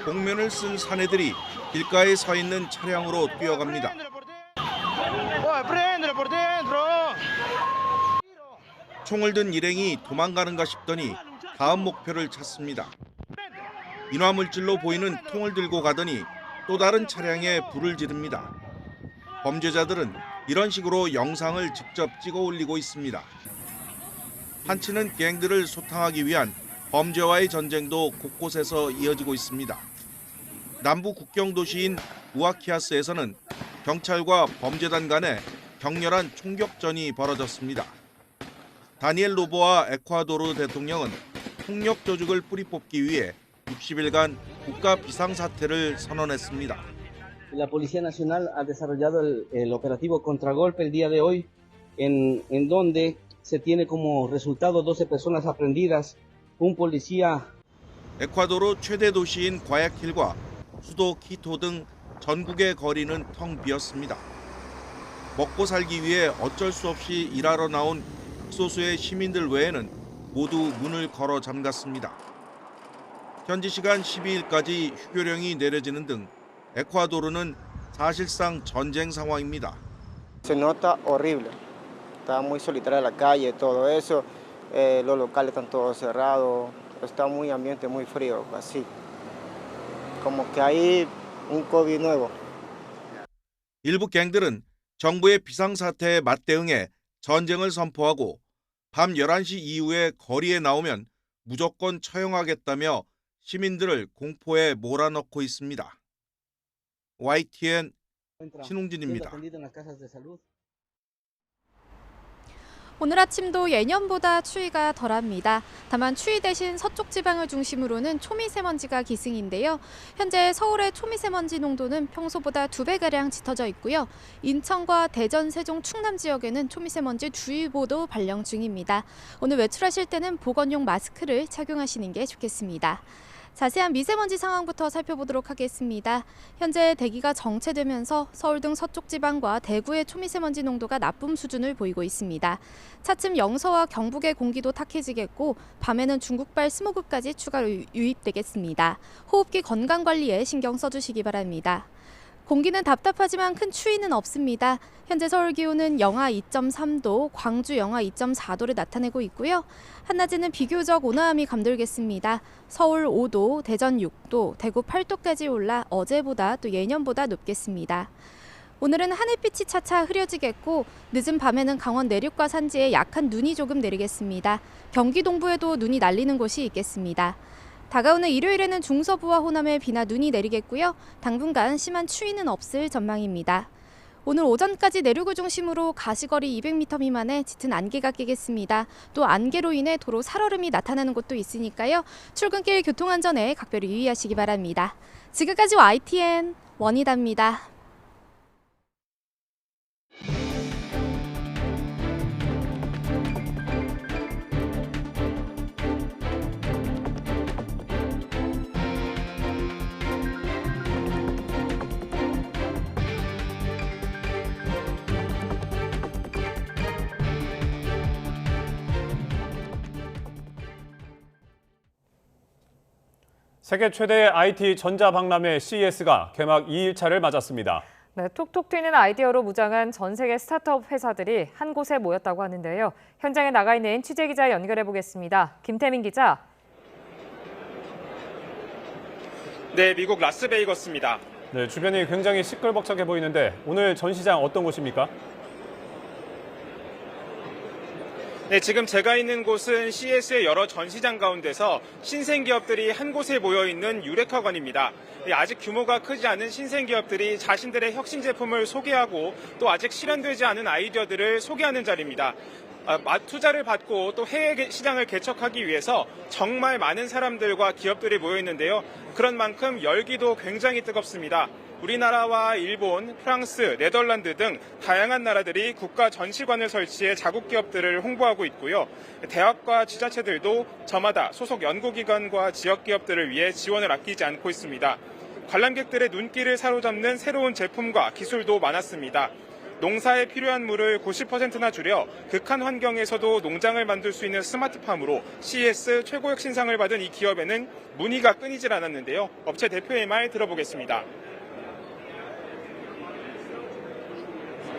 [SPEAKER 24] 복면을 쓴 사내들이 길가에 서 있는 차량으로 뛰어갑니다. 총을 든 일행이 도망가는가 싶더니 다음 목표를 찾습니다. 인화물질로 보이는 통을 들고 가더니 또 다른 차량에 불을 지릅니다. 범죄자들은 이런 식으로 영상을 직접 찍어 올리고 있습니다. 한치는 갱들을 소탕하기 위한 범죄와의 전쟁도 곳곳에서 이어지고 있습니다. 남부 국경 도시인 우아키아스에서는 경찰과 범죄단 간에 격렬한 총격전이 벌어졌습니다. 다니엘 노보아 에콰도르 대통령은 폭력 조직을 뿌리 뽑기 위해 60일간 국가 비상사태를 선언했습니다.
[SPEAKER 25] La Policía Nacional ha desarrollado el operativo Contragolpe el día de hoy, en donde se tiene como resultado 12 personas aprendidas, un policía.
[SPEAKER 24] 에콰도르 최대 도시인 과야킬과 수도 키토 등 전국의 거리는 텅 비었습니다. 먹고 살기 위해 어쩔 수 없이 일하러 나온 소수의 시민들 외에는 모두 문을 걸어 잠갔습니다. 현지 시간 12일까지 휴교령이 내려지는 등 에콰도르는 사실상 전쟁 상황입니다.
[SPEAKER 26] Se nota horrible. Está muy solitaria la calle, todo eso. Los locales están todos cerrados. Está muy ambiente muy frío, así. Como que hay un COVID nuevo.
[SPEAKER 24] 일부 갱들은 정부의 비상사태에 맞대응해 전쟁을 선포하고 밤 11시 이후에 거리에 나오면 무조건 처형하겠다며 시민들을 공포에 몰아넣고 있습니다. YTN 신웅진입니다.
[SPEAKER 8] 오늘 아침도 예년보다 추위가 덜합니다. 다만 추위 대신 서쪽 지방을 중심으로는 초미세먼지가 기승인데요. 현재 서울의 초미세먼지 농도는 평소보다 2배가량 짙어져 있고요. 인천과 대전, 세종, 충남 지역에는 초미세먼지 주의보도 발령 중입니다. 오늘 외출하실 때는 보건용 마스크를 착용하시는 게 좋겠습니다. 자세한 미세먼지 상황부터 살펴보도록 하겠습니다. 현재 대기가 정체되면서 서울 등 서쪽 지방과 대구의 초미세먼지 농도가 나쁨 수준을 보이고 있습니다. 차츰 영서와 경북의 공기도 탁해지겠고 밤에는 중국발 스모그까지 추가로 유입되겠습니다. 호흡기 건강 관리에 신경 써주시기 바랍니다. 공기는 답답하지만 큰 추위는 없습니다. 현재 서울 기온은 영하 2.3도, 광주 영하 2.4도를 나타내고 있고요. 한낮에는 비교적 온화함이 감돌겠습니다. 서울 5도, 대전 6도, 대구 8도까지 올라 어제보다 또 예년보다 높겠습니다. 오늘은 하늘빛이 차차 흐려지겠고 늦은 밤에는 강원 내륙과 산지에 약한 눈이 조금 내리겠습니다. 경기 동부에도 눈이 날리는 곳이 있겠습니다. 다가오는 일요일에는 중서부와 호남에 비나 눈이 내리겠고요. 당분간 심한 추위는 없을 전망입니다. 오늘 오전까지 내륙을 중심으로 가시거리 200m 미만의 짙은 안개가 끼겠습니다. 또 안개로 인해 도로 살얼음이 나타나는 곳도 있으니까요. 출근길 교통안전에 각별히 유의하시기 바랍니다. 지금까지 YTN 원희다입니다.
[SPEAKER 1] 세계 최대의 IT 전자박람회 CES가 개막 2일차를 맞았습니다.
[SPEAKER 2] 네, 톡톡 튀는 아이디어로 무장한 전 세계 스타트업 회사들이 한 곳에 모였다고 하는데요. 현장에 나가 있는 취재기자 연결해 보겠습니다. 김태민 기자.
[SPEAKER 9] 네, 미국 라스베이거스입니다.
[SPEAKER 1] 네, 주변이 굉장히 시끌벅적해 보이는데 오늘 전시장 어떤 곳입니까?
[SPEAKER 9] 네, 지금 제가 있는 곳은 CES의 여러 전시장 가운데서 신생기업들이 한 곳에 모여있는 유레카관입니다. 아직 규모가 크지 않은 신생기업들이 자신들의 혁신 제품을 소개하고 또 아직 실현되지 않은 아이디어들을 소개하는 자리입니다. 투자를 받고 또 해외 시장을 개척하기 위해서 정말 많은 사람들과 기업들이 모여있는데요. 그런 만큼 열기도 굉장히 뜨겁습니다. 우리나라와 일본, 프랑스, 네덜란드 등 다양한 나라들이 국가 전시관을 설치해 자국 기업들을 홍보하고 있고요. 대학과 지자체들도 저마다 소속 연구기관과 지역 기업들을 위해 지원을 아끼지 않고 있습니다. 관람객들의 눈길을 사로잡는 새로운 제품과 기술도 많았습니다. 농사에 필요한 물을 90%나 줄여 극한 환경에서도 농장을 만들 수 있는 스마트팜으로 CES 최고 혁신상을 받은 이 기업에는 문의가 끊이질 않았는데요. 업체 대표의 말 들어보겠습니다.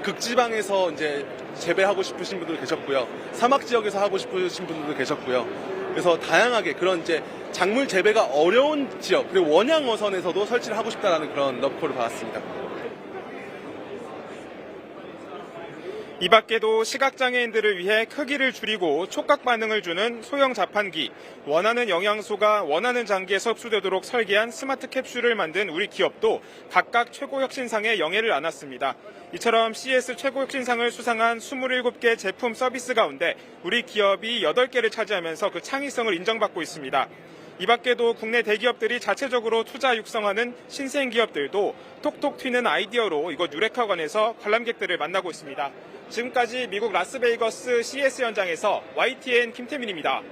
[SPEAKER 10] 극지방에서 이제 재배하고 싶으신 분들 계셨고요. 사막 지역에서 하고 싶으신 분들도 계셨고요. 그래서 다양하게 그런 이제 작물 재배가 어려운 지역 그리고 원양 어선에서도 설치를 하고 싶다라는 그런 러브콜을 받았습니다.
[SPEAKER 9] 이 밖에도 시각장애인들을 위해 크기를 줄이고 촉각 반응을 주는 소형 자판기, 원하는 영양소가 원하는 장기에 흡수되도록 설계한 스마트 캡슐을 만든 우리 기업도 각각 최고 혁신상에 영예를 안았습니다. 이처럼 CES 최고 혁신상을 수상한 27개 제품 서비스 가운데 우리 기업이 8개를 차지하면서 그 창의성을 인정받고 있습니다. 이 밖에도 국내 대기업들이 자체적으로 투자 육성하는 신생 기업들도 톡톡 튀는 아이디어로 이곳 유레카관에서 관람객들을 만나고 있습니다. 지금까지 미국 라스베이거스 CES 현장에서 YTN 김태민입니다.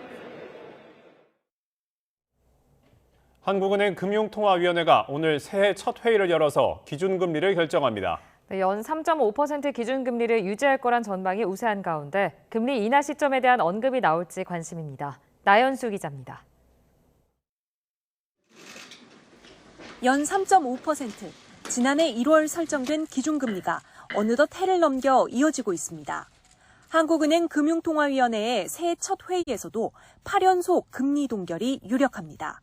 [SPEAKER 1] 한국은행 금융통화위원회가 오늘 새해 첫 회의를 열어서 기준금리를 결정합니다.
[SPEAKER 2] 네, 연 3.5% 기준금리를 유지할 거란 전망이 우세한 가운데 금리 인하 시점에 대한 언급이 나올지 관심입니다. 나연수 기자입니다.
[SPEAKER 11] 연 3.5%, 지난해 1월 설정된 기준금리가 어느덧 해를 넘겨 이어지고 있습니다. 한국은행 금융통화위원회의 새해 첫 회의에서도 8연속 금리 동결이 유력합니다.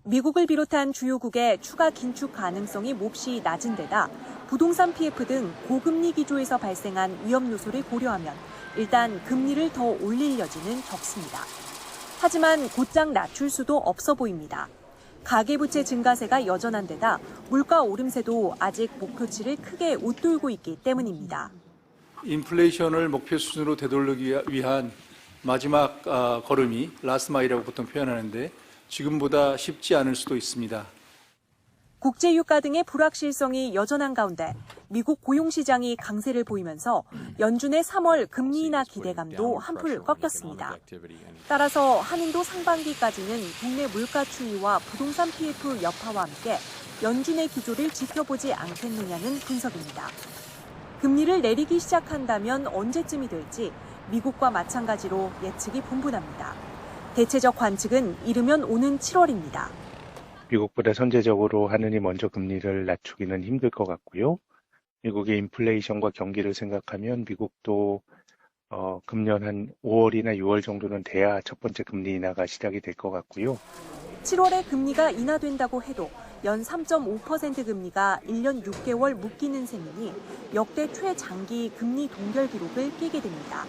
[SPEAKER 11] 미국을 비롯한 주요국의 추가 긴축 가능성이 몹시 낮은 데다 부동산 PF 등 고금리 기조에서 발생한 위험 요소를 고려하면 일단 금리를 더 올릴 여지는 적습니다. 하지만 곧장 낮출 수도 없어 보입니다. 가계부채 증가세가 여전한 데다 물가 오름세도 아직 목표치를 크게 웃돌고 있기 때문입니다.
[SPEAKER 12] 인플레이션을 목표 수준으로 되돌리기 위한 마지막 걸음이 라스트 마일이라고 보통 표현하는데 지금보다 쉽지 않을 수도 있습니다.
[SPEAKER 11] 국제유가 등의 불확실성이 여전한 가운데 미국 고용시장이 강세를 보이면서 연준의 3월 금리 인하 기대감도 한풀 꺾였습니다. 따라서 한인도 상반기까지는 국내 물가 추이와 부동산 PF 여파와 함께 연준의 기조를 지켜보지 않겠느냐는 분석입니다. 금리를 내리기 시작한다면 언제쯤이 될지 미국과 마찬가지로 예측이 분분합니다. 대체적 관측은 이르면 오는 7월입니다.
[SPEAKER 13] 미국보다 선제적으로 하느니 먼저 금리를 낮추기는 힘들 것 같고요. 미국의 인플레이션과 경기를 생각하면 미국도 금년 한 5월이나 6월 정도는 돼야 첫 번째 금리 인하가 시작이 될 것 같고요.
[SPEAKER 11] 7월에 금리가 인하된다고 해도 연 3.5% 금리가 1년 6개월 묶이는 셈이니 역대 최장기 금리 동결 기록을 깨게 됩니다.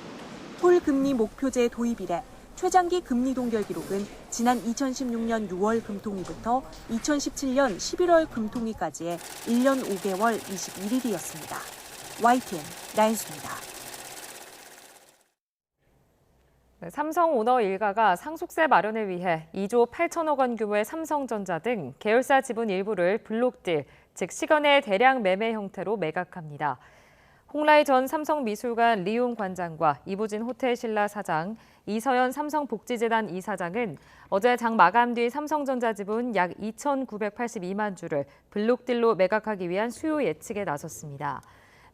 [SPEAKER 11] 홀 금리 목표제 도입 이래 최장기 금리 동결 기록은 지난 2016년 6월 금통위부터 2017년 11월 금통위까지의 1년 5개월 21일이었습니다. YTN 나인수입니다.
[SPEAKER 2] 삼성 오너 일가가 상속세 마련을 위해 2조 8천억 원 규모의 삼성전자 등 계열사 지분 일부를 블록딜, 즉 시간의 대량 매매 형태로 매각합니다. 홍라이 전 삼성미술관 리움 관장과 이부진 호텔신라 사장, 이서연 삼성복지재단 이사장은 어제 장 마감 뒤 삼성전자 지분 약 2,982만 주를 블록딜로 매각하기 위한 수요 예측에 나섰습니다.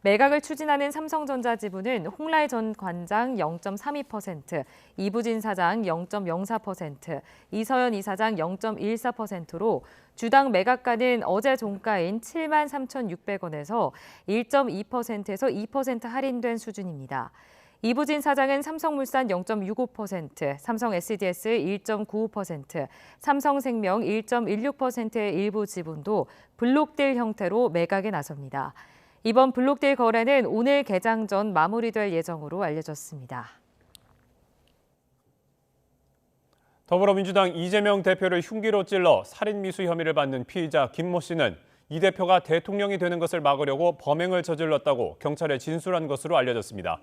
[SPEAKER 2] 매각을 추진하는 삼성전자 지분은 홍라이 전 관장 0.32%, 이부진 사장 0.04%, 이서연 이사장 0.14%로 주당 매각가는 어제 종가인 73,600원에서 1.2%에서 2% 할인된 수준입니다. 이부진 사장은 삼성물산 0.65%, 삼성 SDS 1.95%, 삼성생명 1.16%의 일부 지분도 블록딜 형태로 매각에 나섭니다. 이번 블록딜 거래는 오늘 개장 전 마무리될 예정으로 알려졌습니다.
[SPEAKER 1] 더불어민주당 이재명 대표를 흉기로 찔러 살인미수 혐의를 받는 피의자 김모 씨는 이 대표가 대통령이 되는 것을 막으려고 범행을 저질렀다고 경찰에 진술한 것으로 알려졌습니다.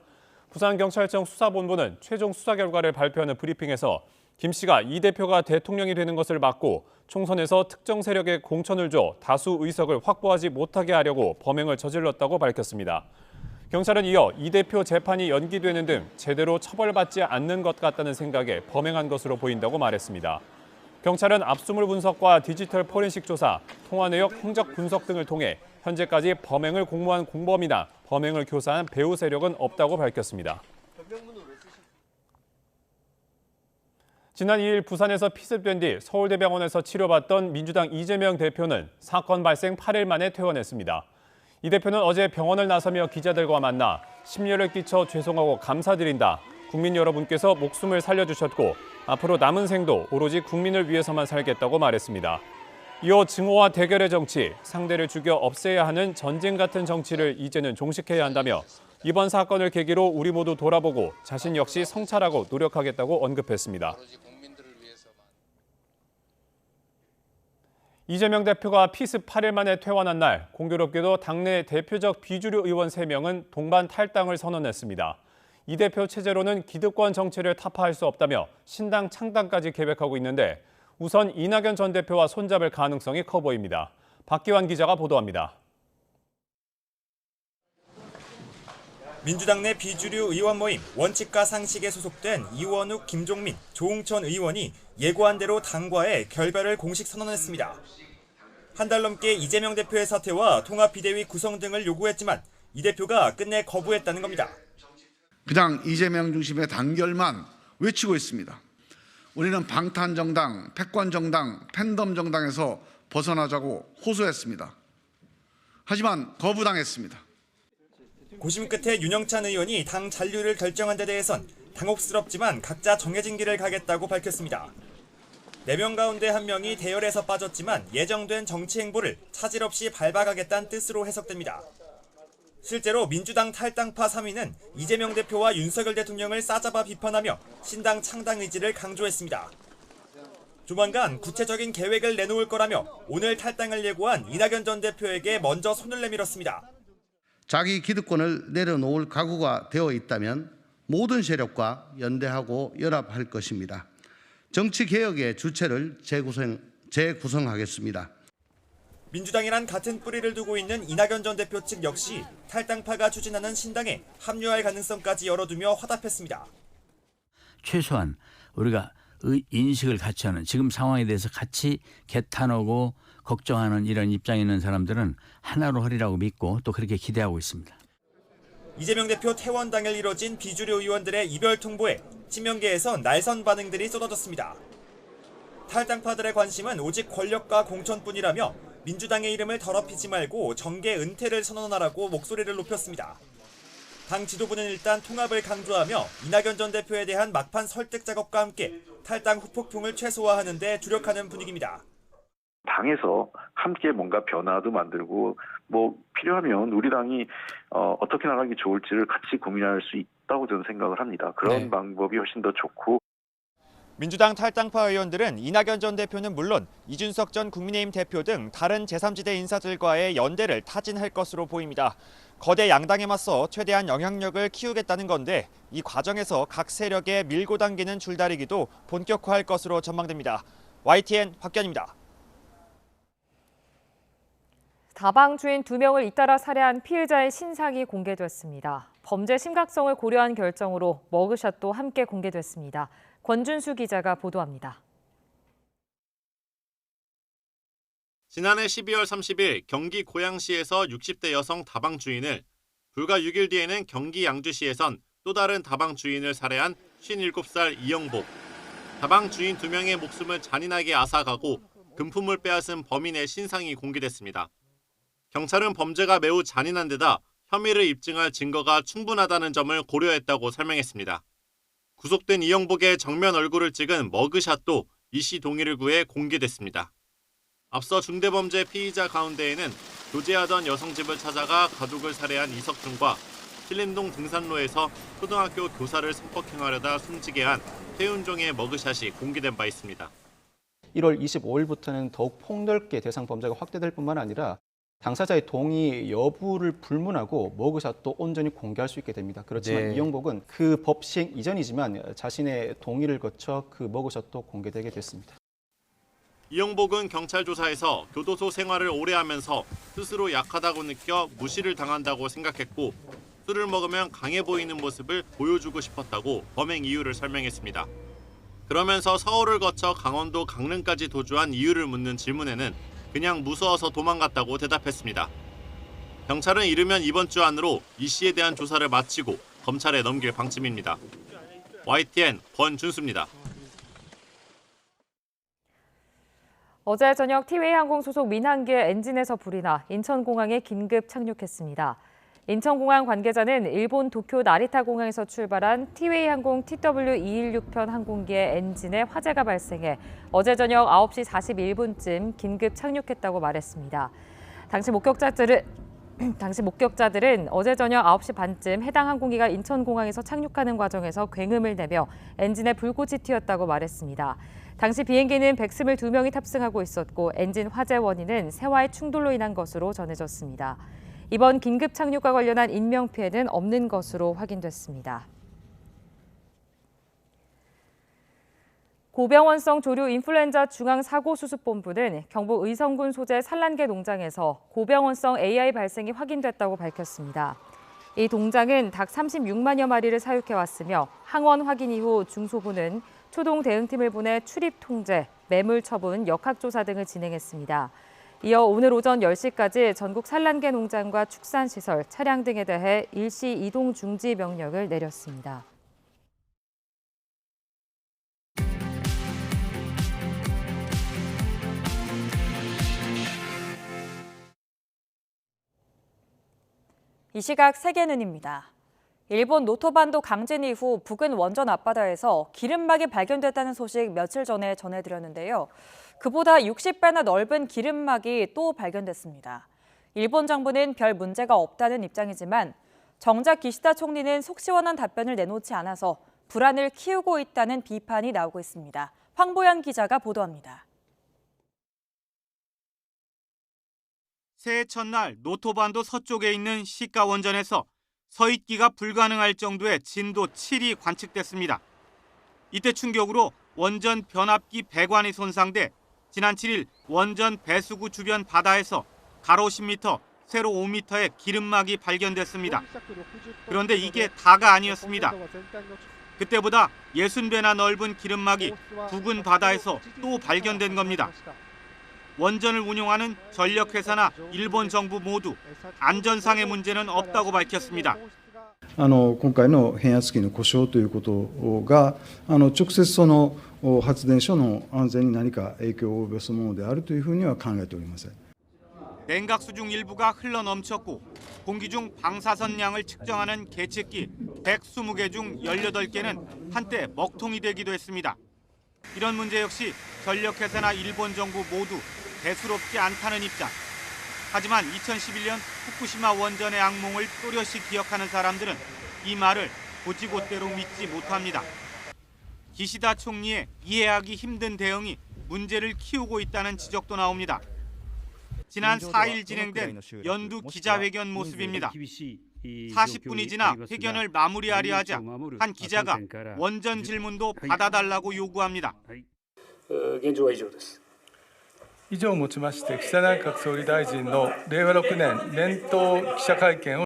[SPEAKER 1] 부산경찰청 수사본부는 최종 수사 결과를 발표하는 브리핑에서 김 씨가 이 대표가 대통령이 되는 것을 막고 총선에서 특정 세력에 공천을 줘 다수 의석을 확보하지 못하게 하려고 범행을 저질렀다고 밝혔습니다. 경찰은 이어 이 대표 재판이 연기되는 등 제대로 처벌받지 않는 것 같다는 생각에 범행한 것으로 보인다고 말했습니다. 경찰은 압수물 분석과 디지털 포렌식 조사, 통화 내역 행적 분석 등을 통해 현재까지 범행을 공모한 공범이나 범행을 교사한 배후 세력은 없다고 밝혔습니다. 지난 2일 부산에서 피습된 뒤 서울대병원에서 치료받던 민주당 이재명 대표는 사건 발생 8일 만에 퇴원했습니다. 이 대표는 어제 병원을 나서며 기자들과 만나 심려를 끼쳐 죄송하고 감사드린다. 국민 여러분께서 목숨을 살려주셨고 앞으로 남은 생도 오로지 국민을 위해서만 살겠다고 말했습니다. 이어 증오와 대결의 정치, 상대를 죽여 없애야 하는 전쟁 같은 정치를 이제는 종식해야 한다며 이번 사건을 계기로 우리 모두 돌아보고 자신 역시 성찰하고 노력하겠다고 언급했습니다. 이재명 대표가 피습 8일 만에 퇴원한 날 공교롭게도 당내 대표적 비주류 의원 3명은 동반 탈당을 선언했습니다. 이 대표 체제로는 기득권 정치를 타파할 수 없다며 신당 창당까지 계획하고 있는데 우선 이낙연 전 대표와 손잡을 가능성이 커 보입니다. 박기환 기자가 보도합니다.
[SPEAKER 14] 민주당 내 비주류 의원 모임 원칙과 상식에 소속된 이원욱, 김종민, 조응천 의원이 예고한 대로 당과의 결별을 공식 선언했습니다. 한 달 넘게 이재명 대표의 사퇴와 통합비대위 구성 등을 요구했지만 이 대표가 끝내 거부했다는 겁니다.
[SPEAKER 15] 그냥 이재명 중심의 단결만 외치고 있습니다. 우리는 방탄정당, 패권정당, 팬덤정당에서 벗어나자고 호소했습니다. 하지만 거부당했습니다.
[SPEAKER 14] 고심 끝에 윤영찬 의원이 당 잔류를 결정한 데 대해선 당혹스럽지만 각자 정해진 길을 가겠다고 밝혔습니다. 4명 가운데 1명이 대열에서 빠졌지만 예정된 정치 행보를 차질 없이 밟아가겠다는 뜻으로 해석됩니다. 실제로 민주당 탈당파 3위는 이재명 대표와 윤석열 대통령을 싸잡아 비판하며 신당 창당 의지를 강조했습니다. 조만간 구체적인 계획을 내놓을 거라며 오늘 탈당을 예고한 이낙연 전 대표에게 먼저 손을 내밀었습니다.
[SPEAKER 7] 자기 기득권을 내려놓을 각오가 되어 있다면 모든 세력과 연대하고 연합할 것입니다. 정치개혁의 주체를 재구성하겠습니다.
[SPEAKER 14] 민주당이란 같은 뿌리를 두고 있는 이낙연 전 대표 측 역시 탈당파가 추진하는 신당에 합류할 가능성까지 열어두며 화답했습니다.
[SPEAKER 16] 최소한 우리가 인식을 같이 하는 지금 상황에 대해서 같이 개탄하고 걱정하는 이런 입장에 있는 사람들은 하나로 하리라고 믿고 또 그렇게 기대하고 있습니다.
[SPEAKER 14] 이재명 대표 퇴원 당일 이뤄진 비주류 의원들의 이별 통보에 친명계에서 날선 반응들이 쏟아졌습니다. 탈당파들의 관심은 오직 권력과 공천뿐이라며 민주당의 이름을 더럽히지 말고 정계 은퇴를 선언하라고 목소리를 높였습니다. 당 지도부는 일단 통합을 강조하며 이낙연 전 대표에 대한 막판 설득 작업과 함께 탈당 후폭풍을 최소화하는 데 주력하는 분위기입니다.
[SPEAKER 17] 당에서 함께 뭔가 변화도 만들고 필요하면 우리 당이 어떻게 나가기 좋을지를 같이 고민할 수 있다고 저는 생각을 합니다. 그런 방법이 훨씬 더 좋고.
[SPEAKER 14] 민주당 탈당파 의원들은 이낙연 전 대표는 물론 이준석 전 국민의힘 대표 등 다른 제3지대 인사들과의 연대를 타진할 것으로 보입니다. 거대 양당에 맞서 최대한 영향력을 키우겠다는 건데 이 과정에서 각 세력에 밀고 당기는 줄다리기도 본격화할 것으로 전망됩니다. YTN 박견입니다.
[SPEAKER 2] 다방주인 2명을 잇따라 살해한 피해자의 신상이 공개됐습니다. 범죄 심각성을 고려한 결정으로 머그샷도 함께 공개됐습니다. 권준수 기자가 보도합니다.
[SPEAKER 6] 지난해 12월 30일 경기 고양시에서 60대 여성 다방 주인을, 불과 6일 뒤에는 경기 양주시에선 또 다른 다방 주인을 살해한 57살 이영복. 다방 주인 2명의 목숨을 잔인하게 앗아가고 금품을 빼앗은 범인의 신상이 공개됐습니다. 경찰은 범죄가 매우 잔인한 데다 혐의를 입증할 증거가 충분하다는 점을 고려했다고 설명했습니다. 구속된 이영복의 정면 얼굴을 찍은 머그샷도 이 씨 동의를 구해 공개됐습니다. 앞서 중대범죄 피의자 가운데에는 교제하던 여성 집을 찾아가 가족을 살해한 이석준과 신림동 등산로에서 초등학교 교사를 성폭행하려다 숨지게 한 태윤종의 머그샷이 공개된 바 있습니다.
[SPEAKER 18] 1월 25일부터는 더욱 폭넓게 대상 범죄가 확대될 뿐만 아니라 당사자의 동의 여부를 불문하고 머그샷도 온전히 공개할 수 있게 됩니다. 그렇지만 이영복은 그 법 시행 이전이지만 자신의 동의를 거쳐 그 머그샷도 공개되게 됐습니다.
[SPEAKER 6] 이영복은 경찰 조사에서 교도소 생활을 오래 하면서 스스로 약하다고 느껴 무시를 당한다고 생각했고 술을 먹으면 강해 보이는 모습을 보여주고 싶었다고 범행 이유를 설명했습니다. 그러면서 서울을 거쳐 강원도 강릉까지 도주한 이유를 묻는 질문에는 그냥 무서워서 도망갔다고 대답했습니다. 경찰은 이르면 이번 주 안으로 이 씨에 대한 조사를 마치고 검찰에 넘길 방침입니다. YTN 권준수입니다.
[SPEAKER 2] 어제 저녁 티웨이 항공 소속 민항기의 엔진에서 불이 나 인천공항에 긴급 착륙했습니다. 인천공항 관계자는 일본 도쿄 나리타 공항에서 출발한 티웨이 항공 TW216편 항공기의 엔진에 화재가 발생해 어제 저녁 9시 41분쯤 긴급 착륙했다고 말했습니다. 당시 목격자들은 어제 저녁 9시 반쯤 해당 항공기가 인천공항에서 착륙하는 과정에서 굉음을 내며 엔진에 불꽃이 튀었다고 말했습니다. 당시 비행기는 122명이 탑승하고 있었고 엔진 화재 원인은 세와의 충돌로 인한 것으로 전해졌습니다. 이번 긴급 착륙과 관련한 인명피해는 없는 것으로 확인됐습니다. 고병원성 조류 인플루엔자 중앙사고수습본부는 경북 의성군 소재 산란계 농장에서 고병원성 AI 발생이 확인됐다고 밝혔습니다. 이 농장은 닭 36만여 마리를 사육해왔으며 항원 확인 이후 중소부는 초동 대응팀을 보내 출입 통제, 매물 처분, 역학조사 등을 진행했습니다. 이어 오늘 오전 10시까지 전국 산란계 농장과 축산시설, 차량 등에 대해 일시 이동 중지 명령을 내렸습니다. 이 시각 세계는입니다. 일본 노토반도 강진 이후 북은 원전 앞바다에서 기름막이 발견됐다는 소식 며칠 전에 전해드렸는데요. 그보다 60배나 넓은 기름막이 또 발견됐습니다. 일본 정부는 별 문제가 없다는 입장이지만 정작 기시다 총리는 속 시원한 답변을 내놓지 않아서 불안을 키우고 있다는 비판이 나오고 있습니다. 황보연 기자가 보도합니다.
[SPEAKER 3] 새해 첫날 노토반도 서쪽에 있는 시카 원전에서 서있기가 불가능할 정도의 진도 7이 관측됐습니다. 이때 충격으로 원전 변압기 배관이 손상돼 지난 7일 원전 배수구 주변 바다에서 가로 10m, 세로 5m의 기름막이 발견됐습니다. 그런데 이게 다가 아니었습니다. 그때보다 60배나 넓은 기름막이 부근 바다에서 또 발견된 겁니다. 원전을 운용하는 전력회사나 일본 정부 모두 안전상의 문제는 없다고 밝혔습니다.
[SPEAKER 4] 今回の変圧器の故障ということが直接その発電所の安全に何か影響を及ぼすものであるというふうには考えておりません。
[SPEAKER 3] 냉각수 중 일부가 흘러넘쳤고 공기 중 방사선량을 측정하는 계측기 120개 중 18개는 한때 먹통이 되기도 했습니다. 이런 문제 역시 전력회사나 일본 정부 모두 대수롭지 않다는 입장. 하지만 2011년 후쿠시마 원전의 악몽을 또렷이 기억하는 사람들은 이 말을 곧이곧대로 믿지 못합니다. 기시다 총리의 이해하기 힘든 대응이 문제를 키우고 있다는 지적도 나옵니다. 지난 4일 진행된 연두 기자회견 모습입니다. 40분이 지나 회견을 마무리하려 하자 한 기자가 원전 질문도 받아달라고 요구합니다.
[SPEAKER 12] 以上をもちまして岸田内閣総理大臣の令和6年年頭記者会見を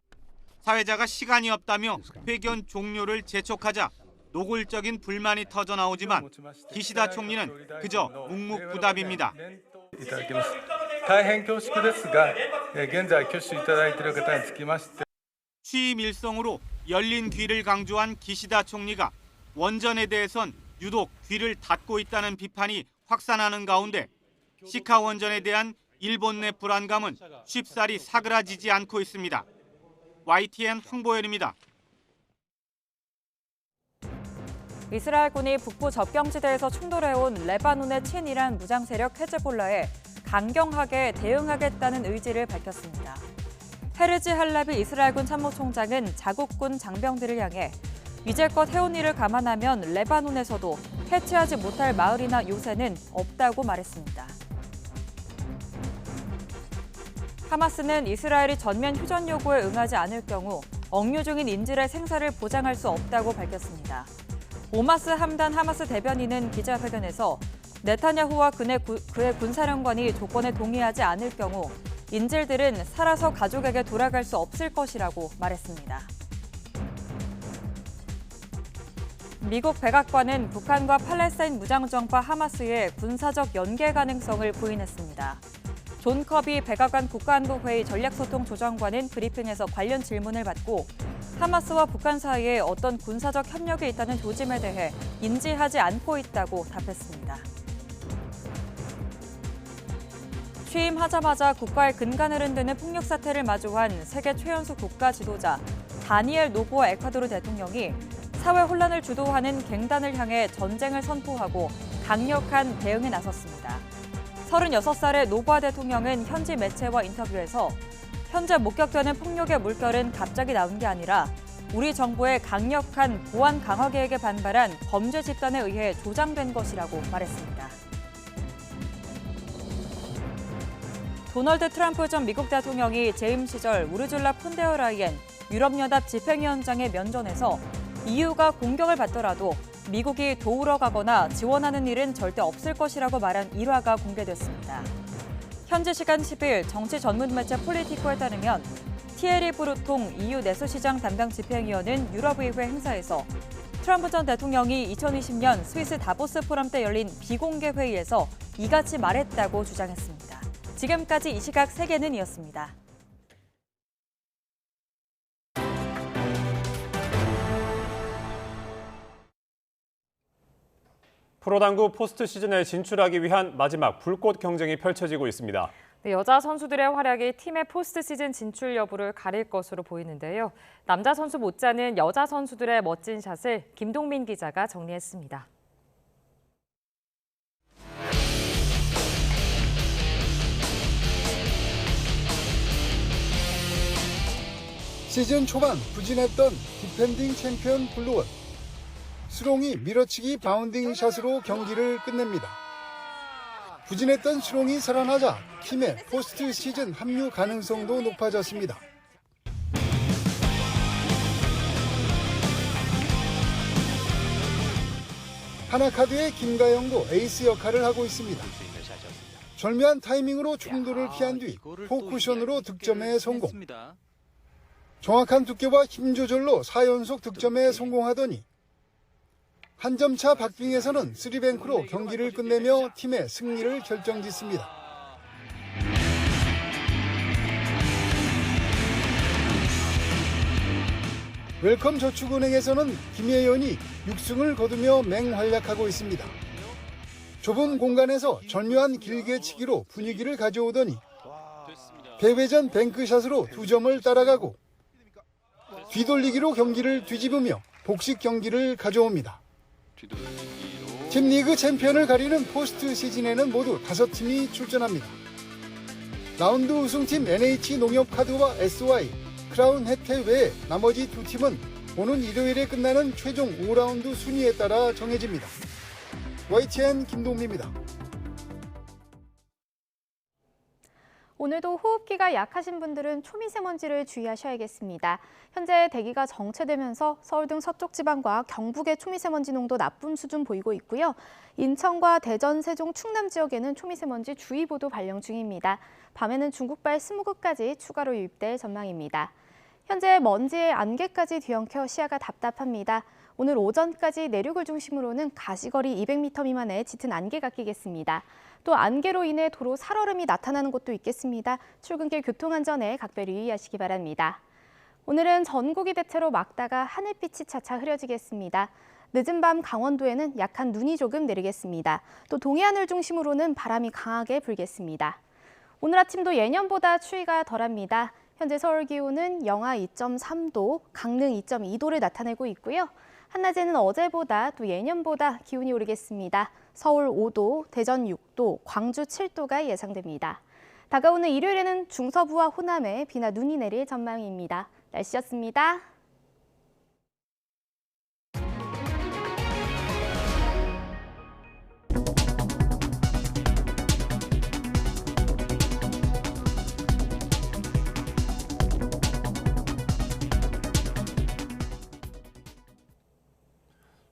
[SPEAKER 3] 사회자가 시간이 없다며 회견 종료를 재촉하자 노골적인 불만이 터져 나오지만 기시다 총리는 그저 묵묵부답입니다.
[SPEAKER 12] いただきます。大変恐縮ですが、現在挙手いただいている方につきまして
[SPEAKER 3] 취임 일성으로 열린 귀를 강조한 기시다 총리가 원전에 대해선 유독 귀를 닫고 있다는 비판이 확산하는 가운데 시카 원전에 대한 일본 내 불안감은 쉽사리 사그라지지 않고 있습니다. YTN 황보현입니다.
[SPEAKER 2] 이스라엘군이 북부 접경지대에서 충돌해온 레바논의 친이란 무장 세력 헤즈볼라에 강경하게 대응하겠다는 의지를 밝혔습니다. 헤르지 할라비 이스라엘군 참모총장은 자국군 장병들을 향해 이제껏 해온 일을 감안하면 레바논에서도 해체하지 못할 마을이나 요새는 없다고 말했습니다. 하마스는 이스라엘이 전면 휴전 요구에 응하지 않을 경우 억류 중인 인질의 생사를 보장할 수 없다고 밝혔습니다. 오마스 함단 하마스 대변인은 기자회견에서 네타냐후와 그의 군사령관이 조건에 동의하지 않을 경우 인질들은 살아서 가족에게 돌아갈 수 없을 것이라고 말했습니다. 미국 백악관은 북한과 팔레스타인 무장정파 하마스의 군사적 연계 가능성을 부인했습니다. 존 커비 백악관 국가안보회의 전략소통조정관은 브리핑에서 관련 질문을 받고 하마스와 북한 사이에 어떤 군사적 협력이 있다는 조짐에 대해 인지하지 않고 있다고 답했습니다. 취임하자마자 국가의 근간을 흔드는 폭력 사태를 마주한 세계 최연소 국가 지도자 다니엘 노보아 에콰도르 대통령이 사회 혼란을 주도하는 갱단을 향해 전쟁을 선포하고 강력한 대응에 나섰습니다. 36살의 노보아 대통령은 현지 매체와 인터뷰에서 현재 목격되는 폭력의 물결은 갑자기 나온 게 아니라 우리 정부의 강력한 보안 강화 계획에 반발한 범죄 집단에 의해 조장된 것이라고 말했습니다. 도널드 트럼프 전 미국 대통령이 재임 시절 우르줄라 폰데어 라이엔 유럽연합 집행위원장의 면전에서 EU가 공격을 받더라도 미국이 도우러 가거나 지원하는 일은 절대 없을 것이라고 말한 일화가 공개됐습니다. 현지 시간 10일 정치 전문 매체 폴리티코에 따르면 티에리 브루통 EU 내수시장 담당 집행위원은 유럽의회 행사에서 트럼프 전 대통령이 2020년 스위스 다보스 포럼 때 열린 비공개 회의에서 이같이 말했다고 주장했습니다. 지금까지 이 시각 세계는 이었습니다.
[SPEAKER 1] 프로당구 포스트 시즌에 진출하기 위한 마지막 불꽃 경쟁이 펼쳐지고 있습니다.
[SPEAKER 2] 네, 여자 선수들의 활약이 팀의 포스트 시즌 진출 여부를 가릴 것으로 보이는데요. 남자 선수 못지않은 여자 선수들의 멋진 샷을 김동민 기자가 정리했습니다.
[SPEAKER 5] 시즌 초반 부진했던 디펜딩 챔피언 블루원. 수롱이 밀어치기 바운딩 샷으로 경기를 끝냅니다. 부진했던 수롱이 살아나자 팀의 포스트 시즌 합류 가능성도 높아졌습니다. 하나카드의 김가영도 에이스 역할을 하고 있습니다. 절묘한 타이밍으로 충돌을 피한 뒤 포쿠션으로 득점에 성공. 정확한 두께와 힘 조절로 4연속 득점에 성공하더니 한 점 차 박빙에서는 3뱅크로 경기를 끝내며 팀의 승리를 결정짓습니다. 웰컴 저축은행에서는 김예연이 6승을 거두며 맹활약하고 있습니다. 좁은 공간에서 절묘한 길게치기로 분위기를 가져오더니 대회전 뱅크샷으로 2점을 따라가고 뒤돌리기로 경기를 뒤집으며 복식 경기를 가져옵니다. 팀 리그 챔피언을 가리는 포스트 시즌에는 모두 5팀이 출전합니다. 라운드 우승팀 NH농협카드와 SY, 크라운 혜태 외에 나머지 2팀은 오는 일요일에 끝나는 최종 5라운드 순위에 따라 정해집니다. YTN 김동민입니다.
[SPEAKER 8] 오늘도 호흡기가 약하신 분들은 초미세먼지를 주의하셔야겠습니다. 현재 대기가 정체되면서 서울 등 서쪽 지방과 경북의 초미세먼지 농도 나쁨 수준 보이고 있고요. 인천과 대전, 세종, 충남 지역에는 초미세먼지 주의보도 발령 중입니다. 밤에는 중국발 스모그까지 추가로 유입될 전망입니다. 현재 먼지에 안개까지 뒤엉켜 시야가 답답합니다. 오늘 오전까지 내륙을 중심으로는 가시거리 200m 미만의 짙은 안개가 끼겠습니다. 또 안개로 인해 도로 살얼음이 나타나는 곳도 있겠습니다. 출근길 교통안전에 각별히 유의하시기 바랍니다. 오늘은 전국이 대체로 맑다가 하늘빛이 차차 흐려지겠습니다. 늦은 밤 강원도에는 약한 눈이 조금 내리겠습니다. 또 동해안을 중심으로는 바람이 강하게 불겠습니다. 오늘 아침도 예년보다 추위가 덜합니다. 현재 서울 기온은 영하 2.3도, 강릉 2.2도를 나타내고 있고요. 한낮에는 어제보다 또 예년보다 기온이 오르겠습니다. 서울 5도, 대전 6도, 광주 7도가 예상됩니다. 다가오는 일요일에는 중서부와 호남에 비나 눈이 내릴 전망입니다. 날씨였습니다.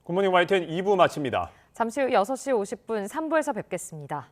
[SPEAKER 1] 굿모닝 YTN 2부 마칩니다.
[SPEAKER 2] 잠시 후 6시 50분 3부에서 뵙겠습니다.